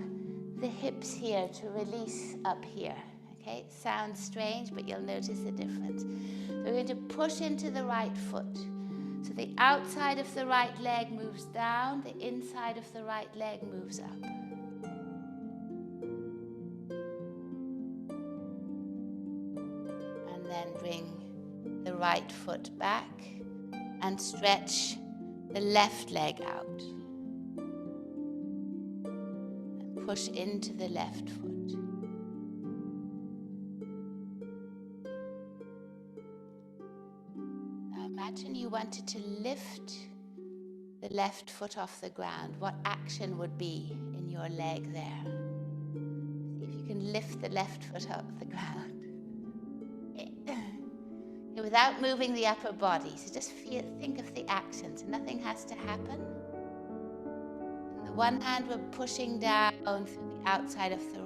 A: the hips here to release up here. Okay, it sounds strange, but you'll notice the difference. So we're going to push into the right foot. So the outside of the right leg moves down, the inside of the right leg moves up. And then bring the right foot back and stretch the left leg out. And push into the left foot. Now imagine you wanted to lift the left foot off the ground. What action would be in your leg there? See if you can lift the left foot off the ground. Without moving the upper body. So just think of the actions. Nothing has to happen. On the one hand, we're pushing down through the outside of the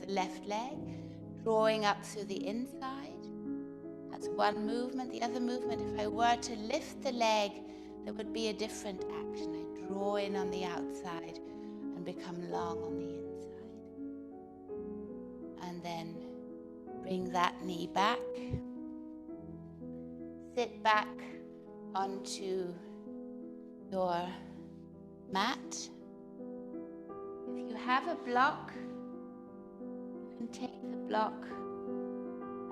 A: left leg, drawing up through the inside. That's one movement. The other movement, if I were to lift the leg, there would be a different action. I draw in on the outside and become long on the inside. And then bring that knee back. Sit back onto your mat. If you have a block, you can take the block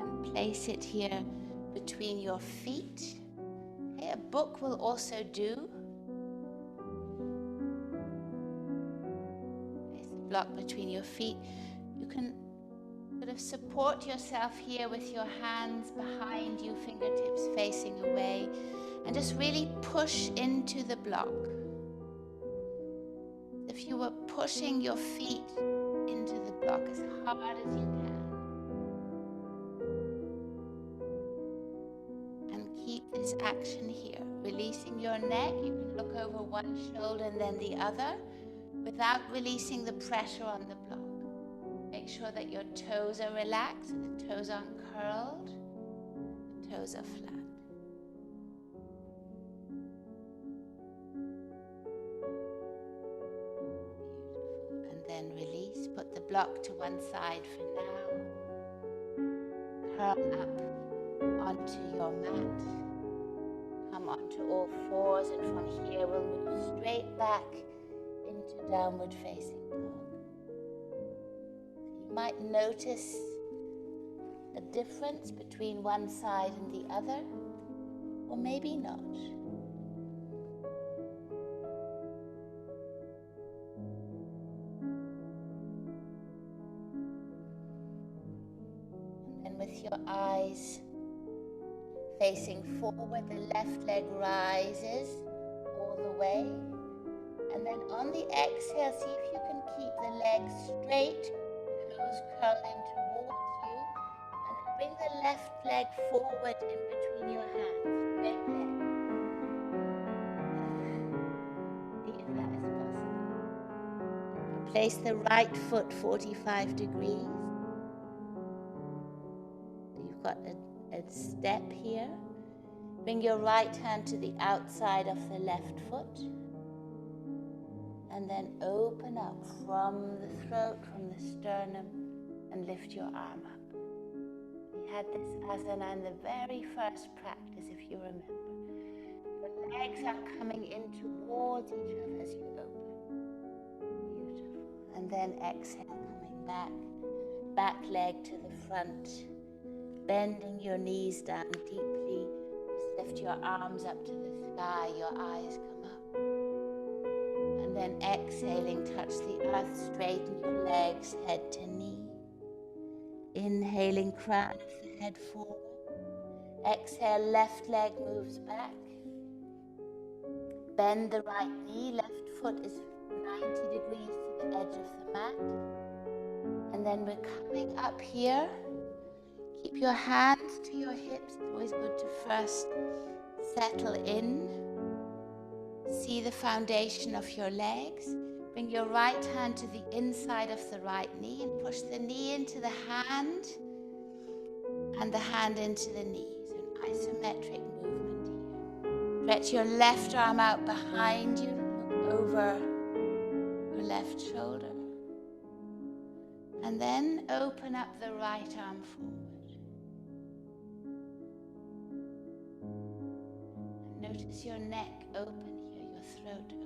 A: and place it here between your feet. Okay, a book will also do. Place the block between your feet. You can sort of support yourself here with your hands behind you, fingertips facing away, and just really push into the block. If you were pushing your feet into the block as hard as you can. And keep this action here. Releasing your neck, you can look over one shoulder and then the other without releasing the pressure on the block. Make sure that your toes are relaxed, the toes aren't curled, the toes are flat. Beautiful. And then release, put the block to one side for now. Curl up onto your mat. Come onto all fours, and from here we'll move straight back into downward facing dog. Might notice a difference between one side and the other. or maybe not. And then with your eyes facing forward, the left leg rises all the way. And then on the exhale, see if you can keep the legs straight, toes curling towards you. And then bring the left leg forward in between your hands. Straight leg. See if that is possible. Place the right foot 45 degrees. You've got a step here. Bring your right hand to the outside of the left foot. And then open up from the throat, from the sternum, and lift your arm up. We had this asana in the very first practice, if you remember. Your legs are coming in towards each other as you open. Beautiful. And then exhale, coming back. Back leg to the front. Bending your knees down deeply. Just lift your arms up to the sky. Your eyes come up. And then exhaling, touch the earth, straighten your legs, head to knee. Inhaling, crown of the head forward. Exhale, left leg moves back. Bend the right knee, left foot is 90 degrees to the edge of the mat. And then we're coming up here. Keep your hands to your hips. It's always good to first settle in. See the foundation of your legs. Bring your right hand to the inside of the right knee and push the knee into the hand and the hand into the knee. So an isometric movement here. Stretch your left arm out behind you. Look over your left shoulder. And then open up the right arm forward. And notice your neck open here, your throat open.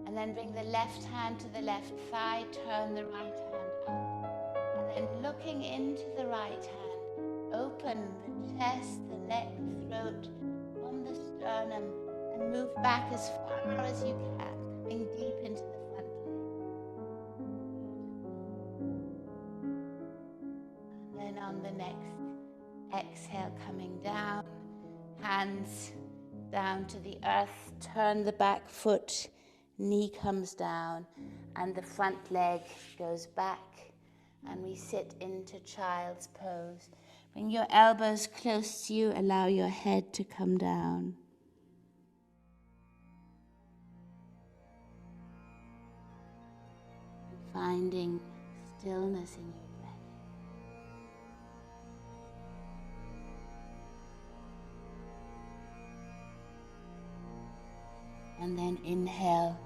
A: And then bring the left hand to the left thigh, turn the right hand up. And then looking into the right hand, open the chest, the neck, the throat, from the sternum, and move back as far as you can, coming deep into the front leg. And then on the next exhale, coming down, hands down to the earth, turn the back foot, knee comes down, and the front leg goes back, and we sit into child's pose. Bring your elbows close to you, allow your head to come down. Finding stillness in your breath. And then inhale,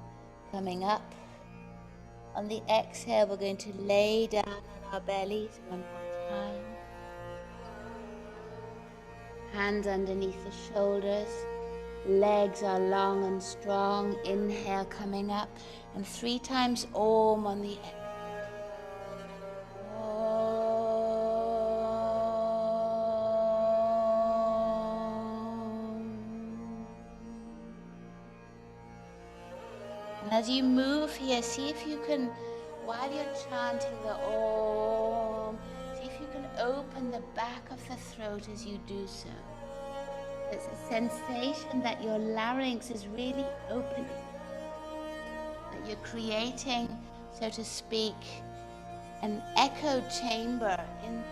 A: coming up. On the exhale, we're going to lay down on our bellies one more time. Hands underneath the shoulders. Legs are long and strong. Inhale, coming up. And 3 times Om on the exhale. And as you move here, see if you can, while you're chanting the Om, see if you can open the back of the throat as you do so. It's a sensation that your larynx is really opening, that you're creating, so to speak, an echo chamber in.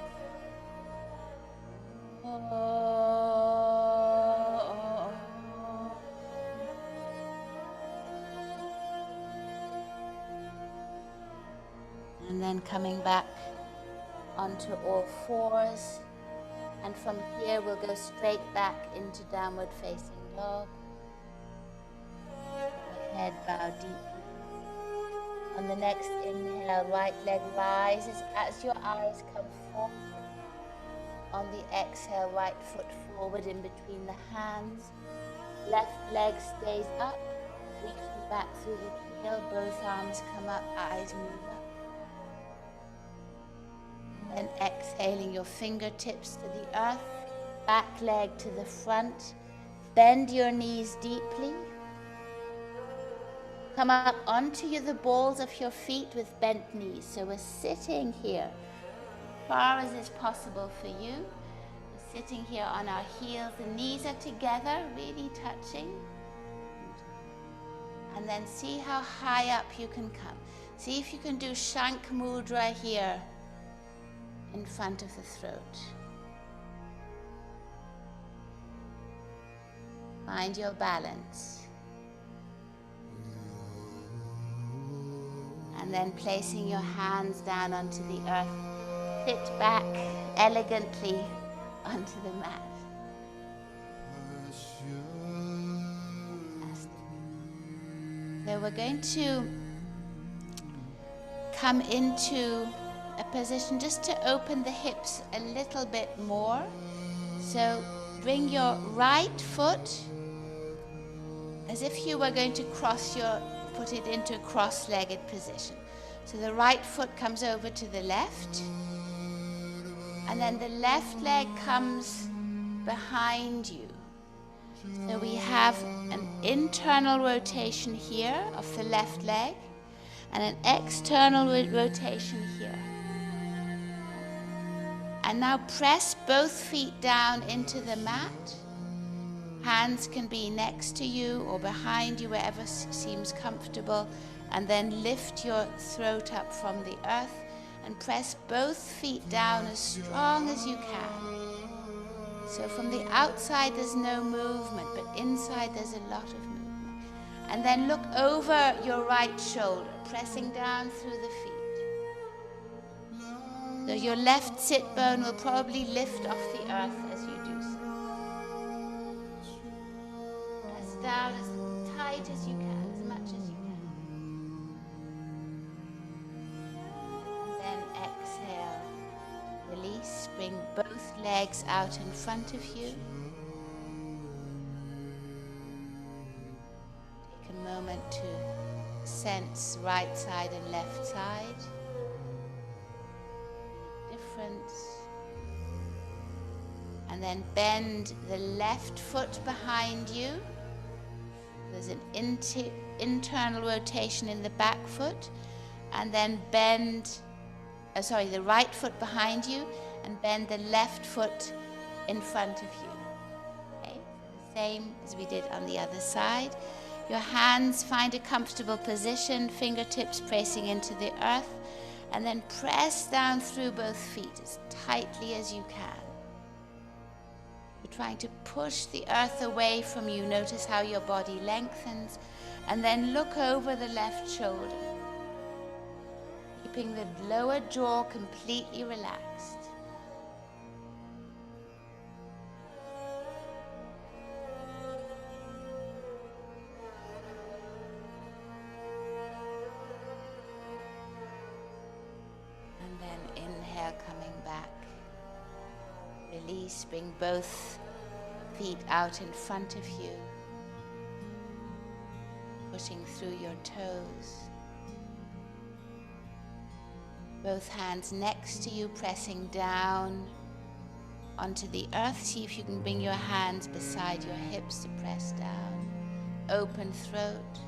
A: And then coming back onto all fours. And from here, we'll go straight back into downward facing dog. Head bow deeply. On the next inhale, right leg rises as your eyes come forward. On the exhale, right foot forward in between the hands. Left leg stays up, reaching back through the heel. Both arms come up, eyes move up. And exhaling your fingertips to the earth, back leg to the front, Bend your knees deeply. Come up onto the balls of your feet with bent knees. So we're sitting here, as far as is possible for you. We're sitting here on our heels. The knees are together, really touching. And then see how high up you can come. See if you can do shank mudra here in front of the throat. Find your balance. And then placing your hands down onto the earth, sit back elegantly onto the mat. So we're going to come into a position just to open the hips a little bit more. So bring your right foot as if you were going to put it into a cross-legged position. So the right foot comes over to the left, and then the left leg comes behind you. So we have an internal rotation here of the left leg, and an external rotation here. And now press both feet down into the mat. Hands can be next to you or behind you, wherever seems comfortable. And then lift your throat up from the earth and press both feet down as strong as you can. So from the outside there's no movement, but inside there's a lot of movement. And then look over your right shoulder, pressing down through the feet. So your left sit bone will probably lift off the earth as you do so. Press down as tight as you can, as much as you can. And then exhale. Release. Bring both legs out in front of you. Take a moment to sense right side and left side. Difference. And then bend the left foot behind you. There's an internal rotation in the back foot. And then bend the right foot behind you and bend the left foot in front of you. Okay, the same as we did on the other side. Your hands find a comfortable position, fingertips pressing into the earth, and then press down through both feet as tightly as you can. You're trying to push the earth away from you. Notice how your body lengthens, and then look over the left shoulder. Keeping the lower jaw completely relaxed. And then inhale, coming back. Release, bring both feet out in front of you. Pushing through your toes. Both hands next to you, pressing down onto the earth. See if you can bring your hands beside your hips to press down. Open throat.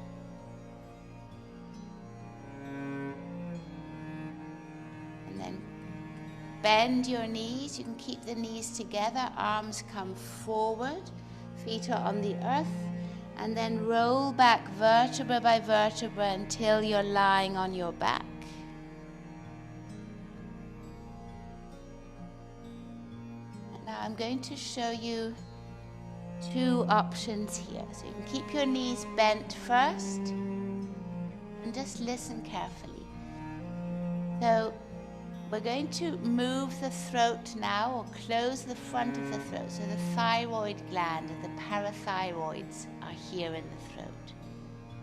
A: And then bend your knees. You can keep the knees together. Arms come forward. Feet are on the earth. And then roll back vertebra by vertebra until you're lying on your back. I'm going to show you two options here. So you can keep your knees bent first and just listen carefully. So we're going to move the throat now, or close the front of the throat. So the thyroid gland and the parathyroids are here in the throat.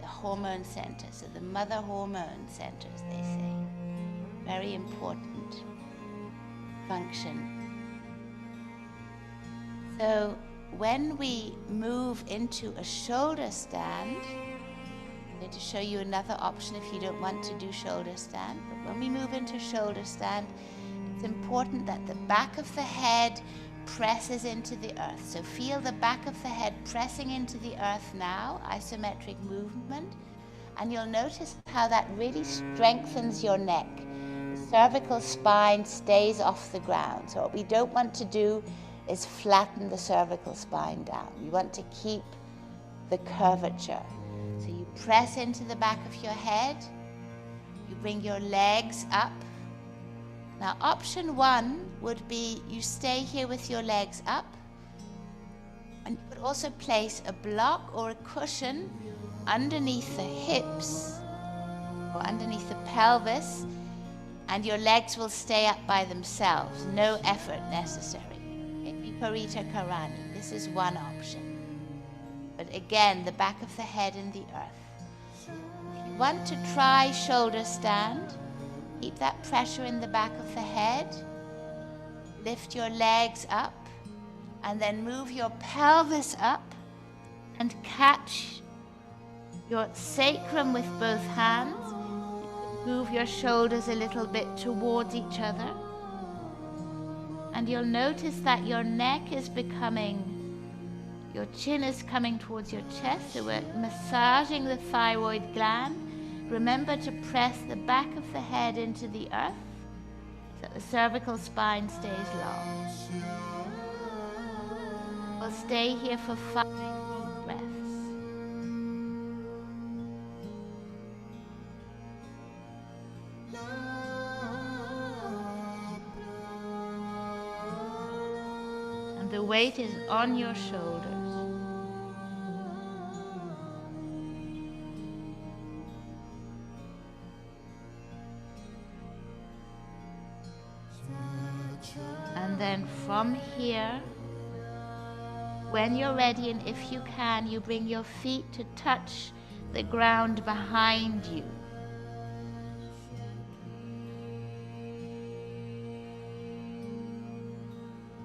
A: The hormone center, so the mother hormone center, as they say. Very important function. So when we move into a shoulder stand, I'm going to show you another option if you don't want to do shoulder stand. But when we move into shoulder stand, it's important that the back of the head presses into the earth. So feel the back of the head pressing into the earth now, isometric movement. And you'll notice how that really strengthens your neck. The cervical spine stays off the ground. So what we don't want to do is flatten the cervical spine down. We want to keep the curvature. So you press into the back of your head. You bring your legs up. Now, option one would be you stay here with your legs up, and you could also place a block or a cushion underneath the hips or underneath the pelvis, and your legs will stay up by themselves. No effort necessary. Viparita Karani. This is one option. But again, the back of the head in the earth. If you want to try shoulder stand, keep that pressure in the back of the head. Lift your legs up and then move your pelvis up and catch your sacrum with both hands. Move your shoulders a little bit towards each other. And you'll notice that your neck is your chin is coming towards your chest. So we're massaging the thyroid gland. Remember to press the back of the head into the earth so that the cervical spine stays long. We'll stay here for 5 deep breaths. And the weight is on your shoulders. And then from here, when you're ready and if you can, you bring your feet to touch the ground behind you.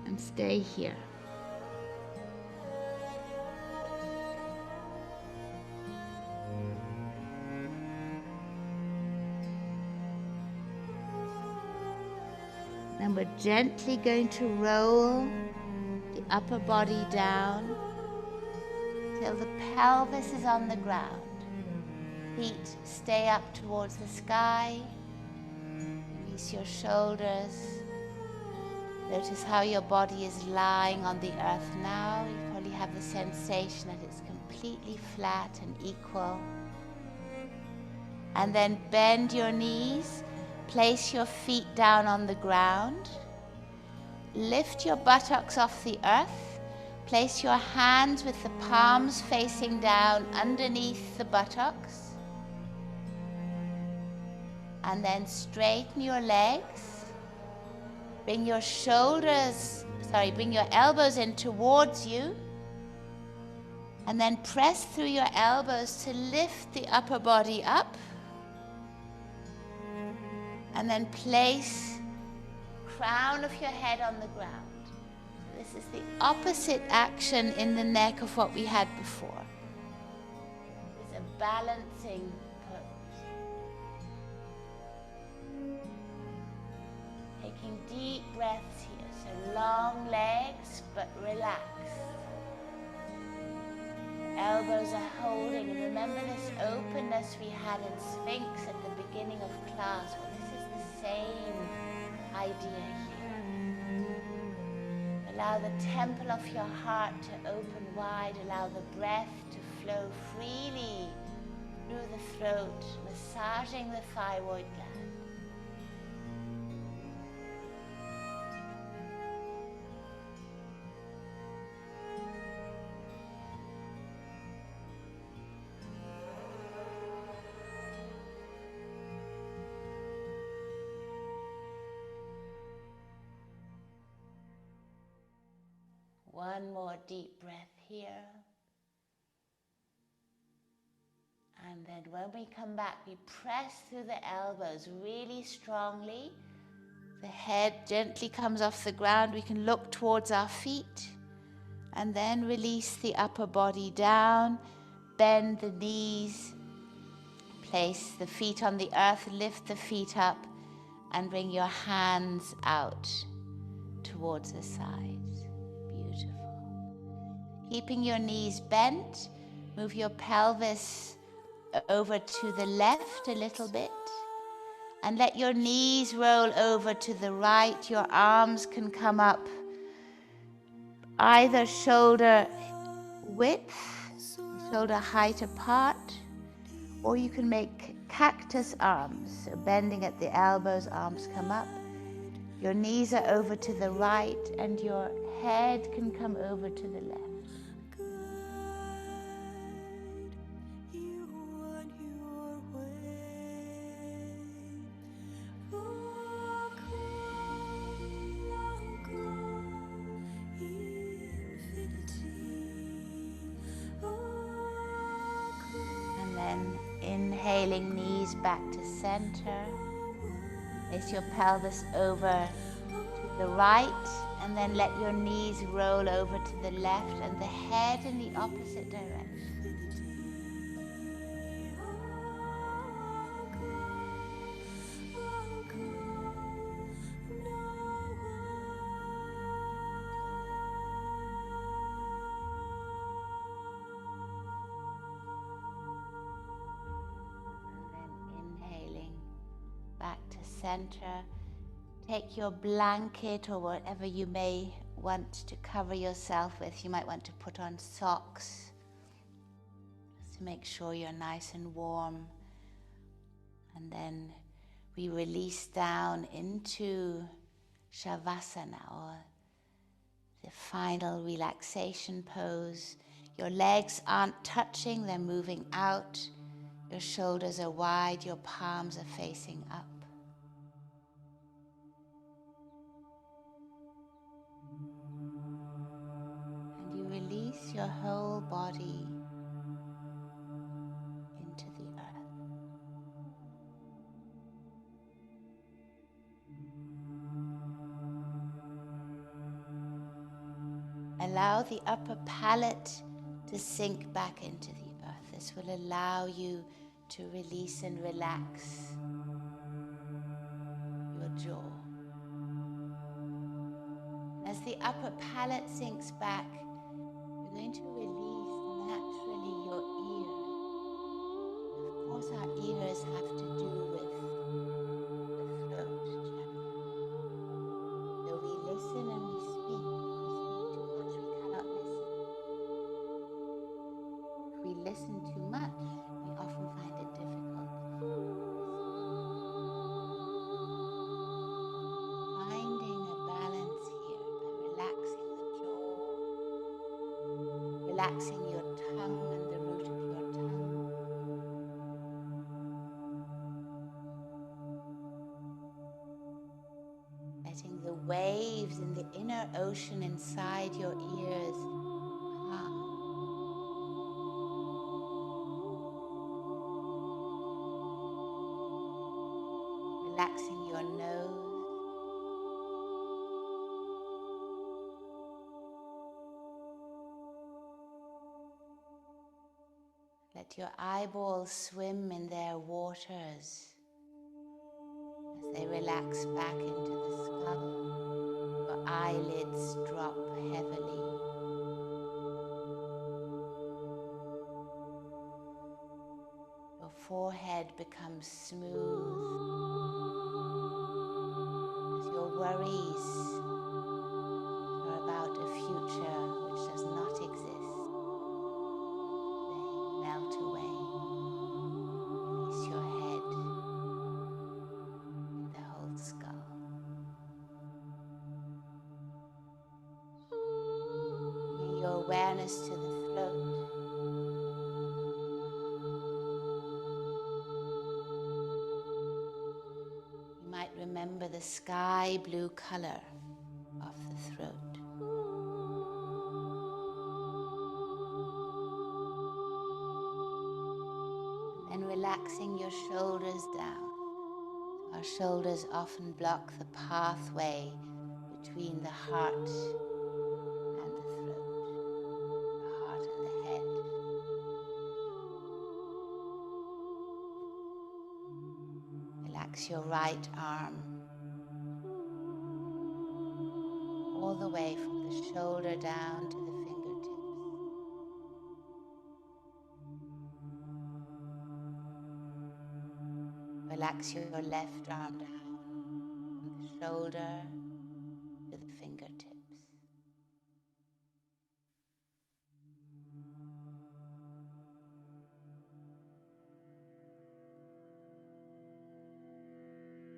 A: And stay here. And we're gently going to roll the upper body down till the pelvis is on the ground. Feet stay up towards the sky. Release your shoulders. Notice how your body is lying on the earth now. You probably have the sensation that it's completely flat and equal. And then bend your knees. Place your feet down on the ground. Lift your buttocks off the earth. Place your hands with the palms facing down underneath the buttocks. And then straighten your legs. Bring your elbows in towards you. And then press through your elbows to lift the upper body up. And then place crown of your head on the ground. This is the opposite action in the neck of what we had before. It's a balancing pose. Taking deep breaths here. So long legs, but relaxed. Elbows are holding. And remember this openness we had in Sphinx at the beginning of class. Well, this is the same idea here. Allow the temple of your heart to open wide. Allow the breath to flow freely through the throat, massaging the thyroid gland. One more deep breath here. And then when we come back, we press through the elbows really strongly. The head gently comes off the ground. We can look towards our feet. And then release the upper body down. Bend the knees. Place the feet on the earth. Lift the feet up. And bring your hands out towards the sides. Keeping your knees bent, move your pelvis over to the left a little bit. And let your knees roll over to the right. Your arms can come up either shoulder width, shoulder height apart, or you can make cactus arms. So bending at the elbows, arms come up. Your knees are over to the right and your head can come over to the left. Inhaling, knees back to center. Place your pelvis over to the right and then let your knees roll over to the left and the head in the opposite direction. Back to center. Take your blanket or whatever you may want to cover yourself with. You might want to put on socks just to make sure you're nice and warm. And then we release down into Shavasana, or the final relaxation pose. Your legs aren't touching, they're moving out. Your shoulders are wide, your palms are facing up. And you release your whole body into the earth. Allow the upper palate to sink back into the earth. This will allow you to release and relax your jaw. As the upper palate sinks back, you're going to release naturally your ear. Of course, our ears have to do with the throat chakra. So we listen and we speak. We speak too much, we cannot listen. If we listen too much, we often find it difficult. Finding a balance here by relaxing the jaw, relaxing your tongue and the root of your tongue. Letting the waves in the inner ocean inside your ears calm. Relaxing your nose. Let your eyeballs swim in their waters as they relax back into the skull. Your eyelids drop heavily. Your forehead becomes smooth as your worries are about a future which does not exist. They melt away. Release your head and the whole skull. Bringing your awareness to the throat. You might remember the sky blue color of the throat. And relaxing your shoulders down. Our shoulders often block the pathway between the heart and the throat, the heart and the head. Relax your right arm all the way from the shoulder down to the fingertips. Relax your left arm down from the shoulder to the fingertips.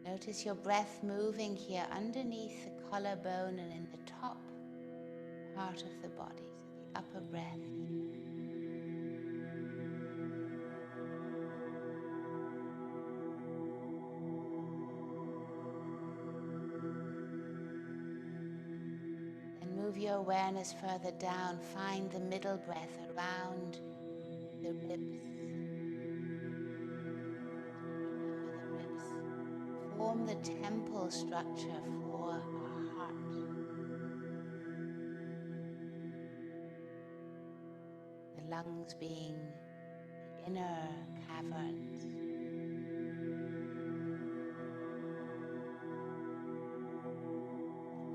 A: Notice your breath moving here underneath the collarbone and in the top part of the body, so the upper breath. Then move your awareness further down. Find the middle breath around the ribs. Form the temple structure for our heart. The lungs being the inner caverns.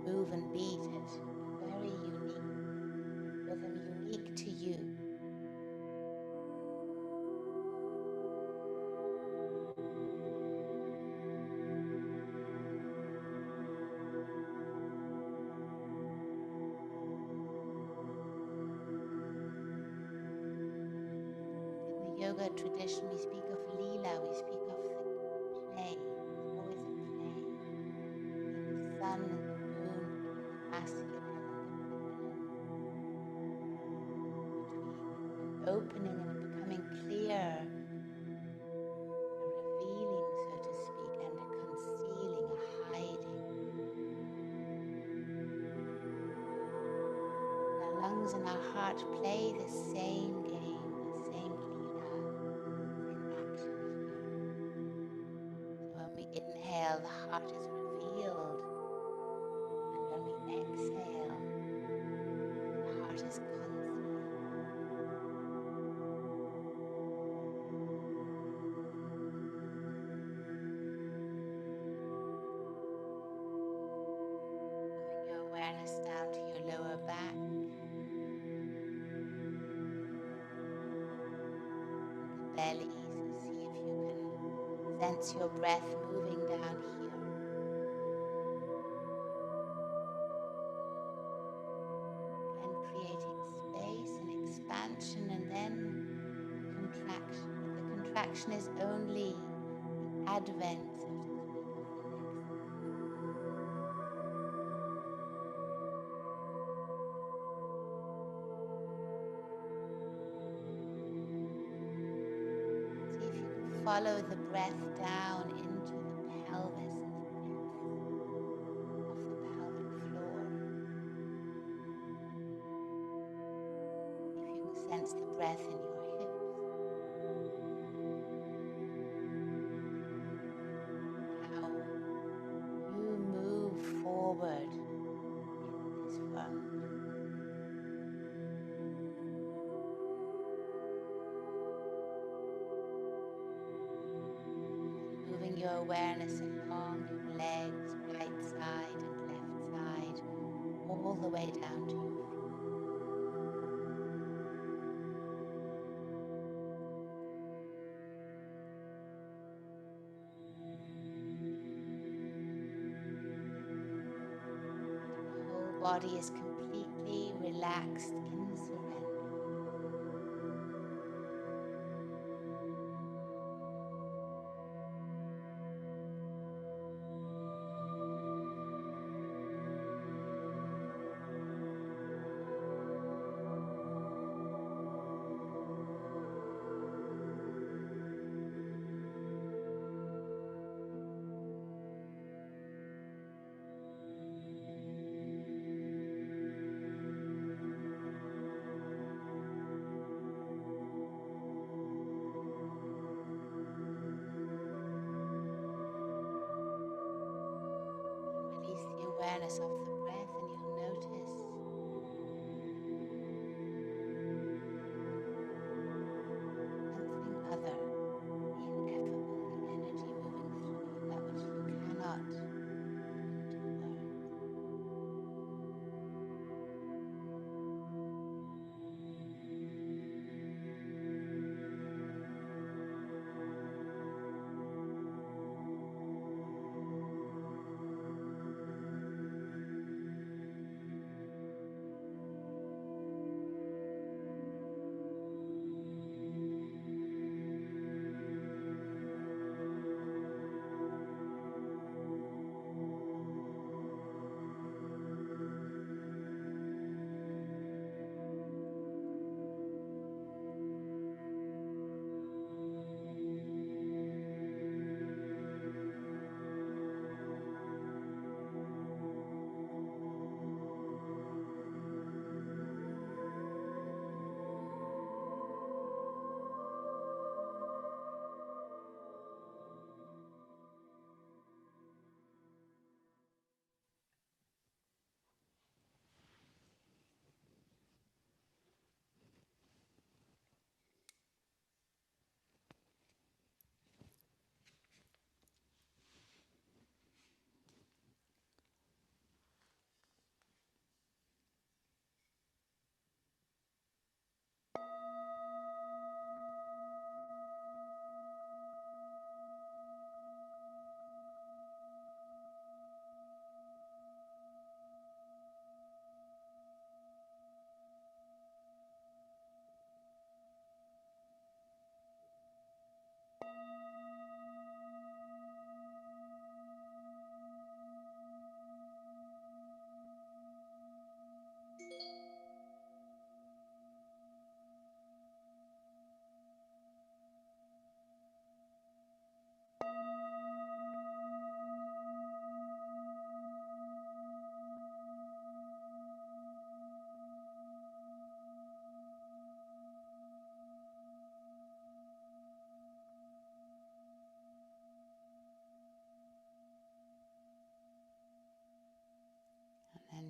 A: Move and beat at a very unique rhythm, unique to you. Yoga tradition, we speak of lila, we speak of the play. There's always a play. The sun and the moon, the masculine and the feminine, between an opening and a becoming clear, a revealing, so to speak, and a concealing, a hiding. Our lungs and our heart play the same game, the same lila. When we inhale, the heart is revealed, and when we exhale, the heart is concealed. Moving your awareness down to your lower back, the belly, so see if you can sense your breath moving down here. And creating space and expansion and then contraction. But the contraction is only the advent, so to speak, of the next. See if you can follow the breath down into the pelvis and the pits of the pelvic floor. If you can sense the breath in your hips. How you move forward in this world. Moving your awareness along your legs, right side and left side, all the way down to your feet. The whole body is completely relaxed in surrender.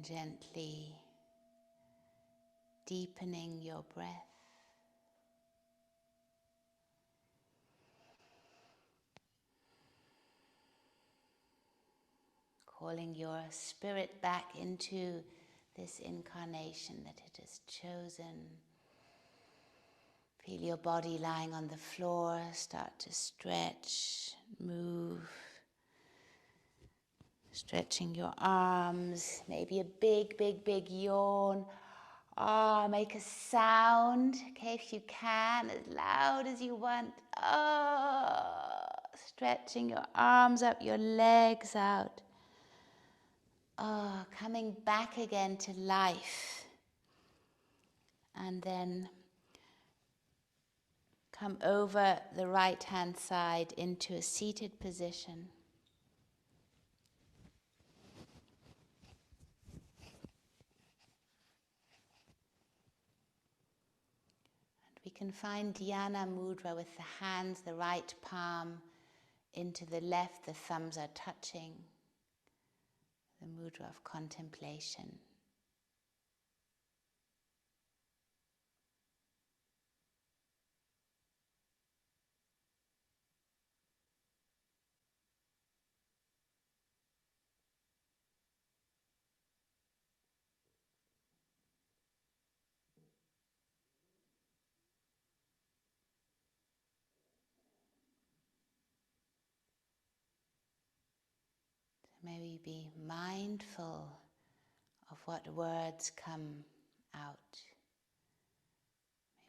A: And gently deepening your breath. Calling your spirit back into this incarnation that it has chosen. Feel your body lying on the floor, start to stretch, move. Stretching your arms, maybe a big, big, big yawn. Make a sound, okay, if you can, as loud as you want. Stretching your arms up, your legs out. Coming back again to life. And then come over the right hand side into a seated position. We can find dhyana mudra with the hands, the right palm into the left, the thumbs are touching. The mudra of contemplation. May we be mindful of what words come out.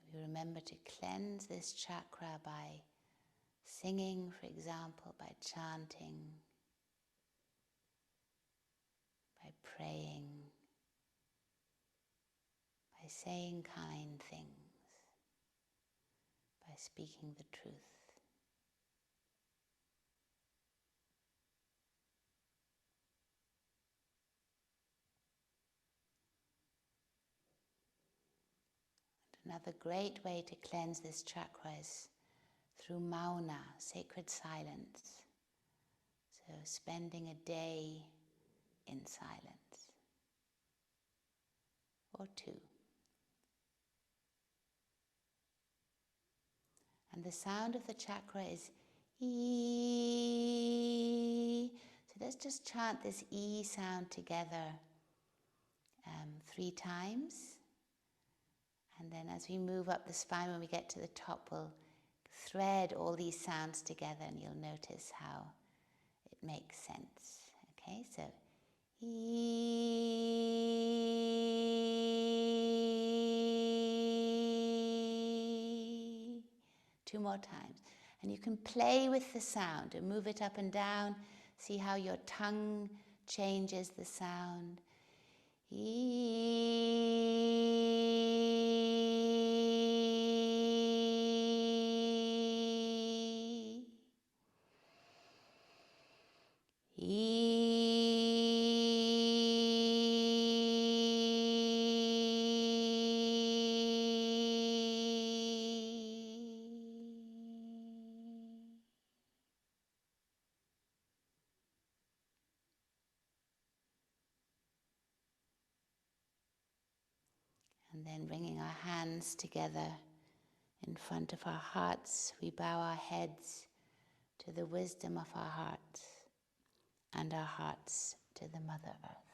A: May we remember to cleanse this chakra by singing, for example, by chanting, by praying, by saying kind things, by speaking the truth. Another great way to cleanse this chakra is through mauna, sacred silence. So spending a day in silence, or two. And the sound of the chakra is E. So let's just chant this E sound together 3 times. And then as we move up the spine, when we get to the top, we'll thread all these sounds together and you'll notice how it makes sense. Okay, so E. 2 more times. And you can play with the sound and move it up and down. See how your tongue changes the sound. And then bringing our hands together in front of our hearts, we bow our heads to the wisdom of our hearts and our hearts to the Mother Earth.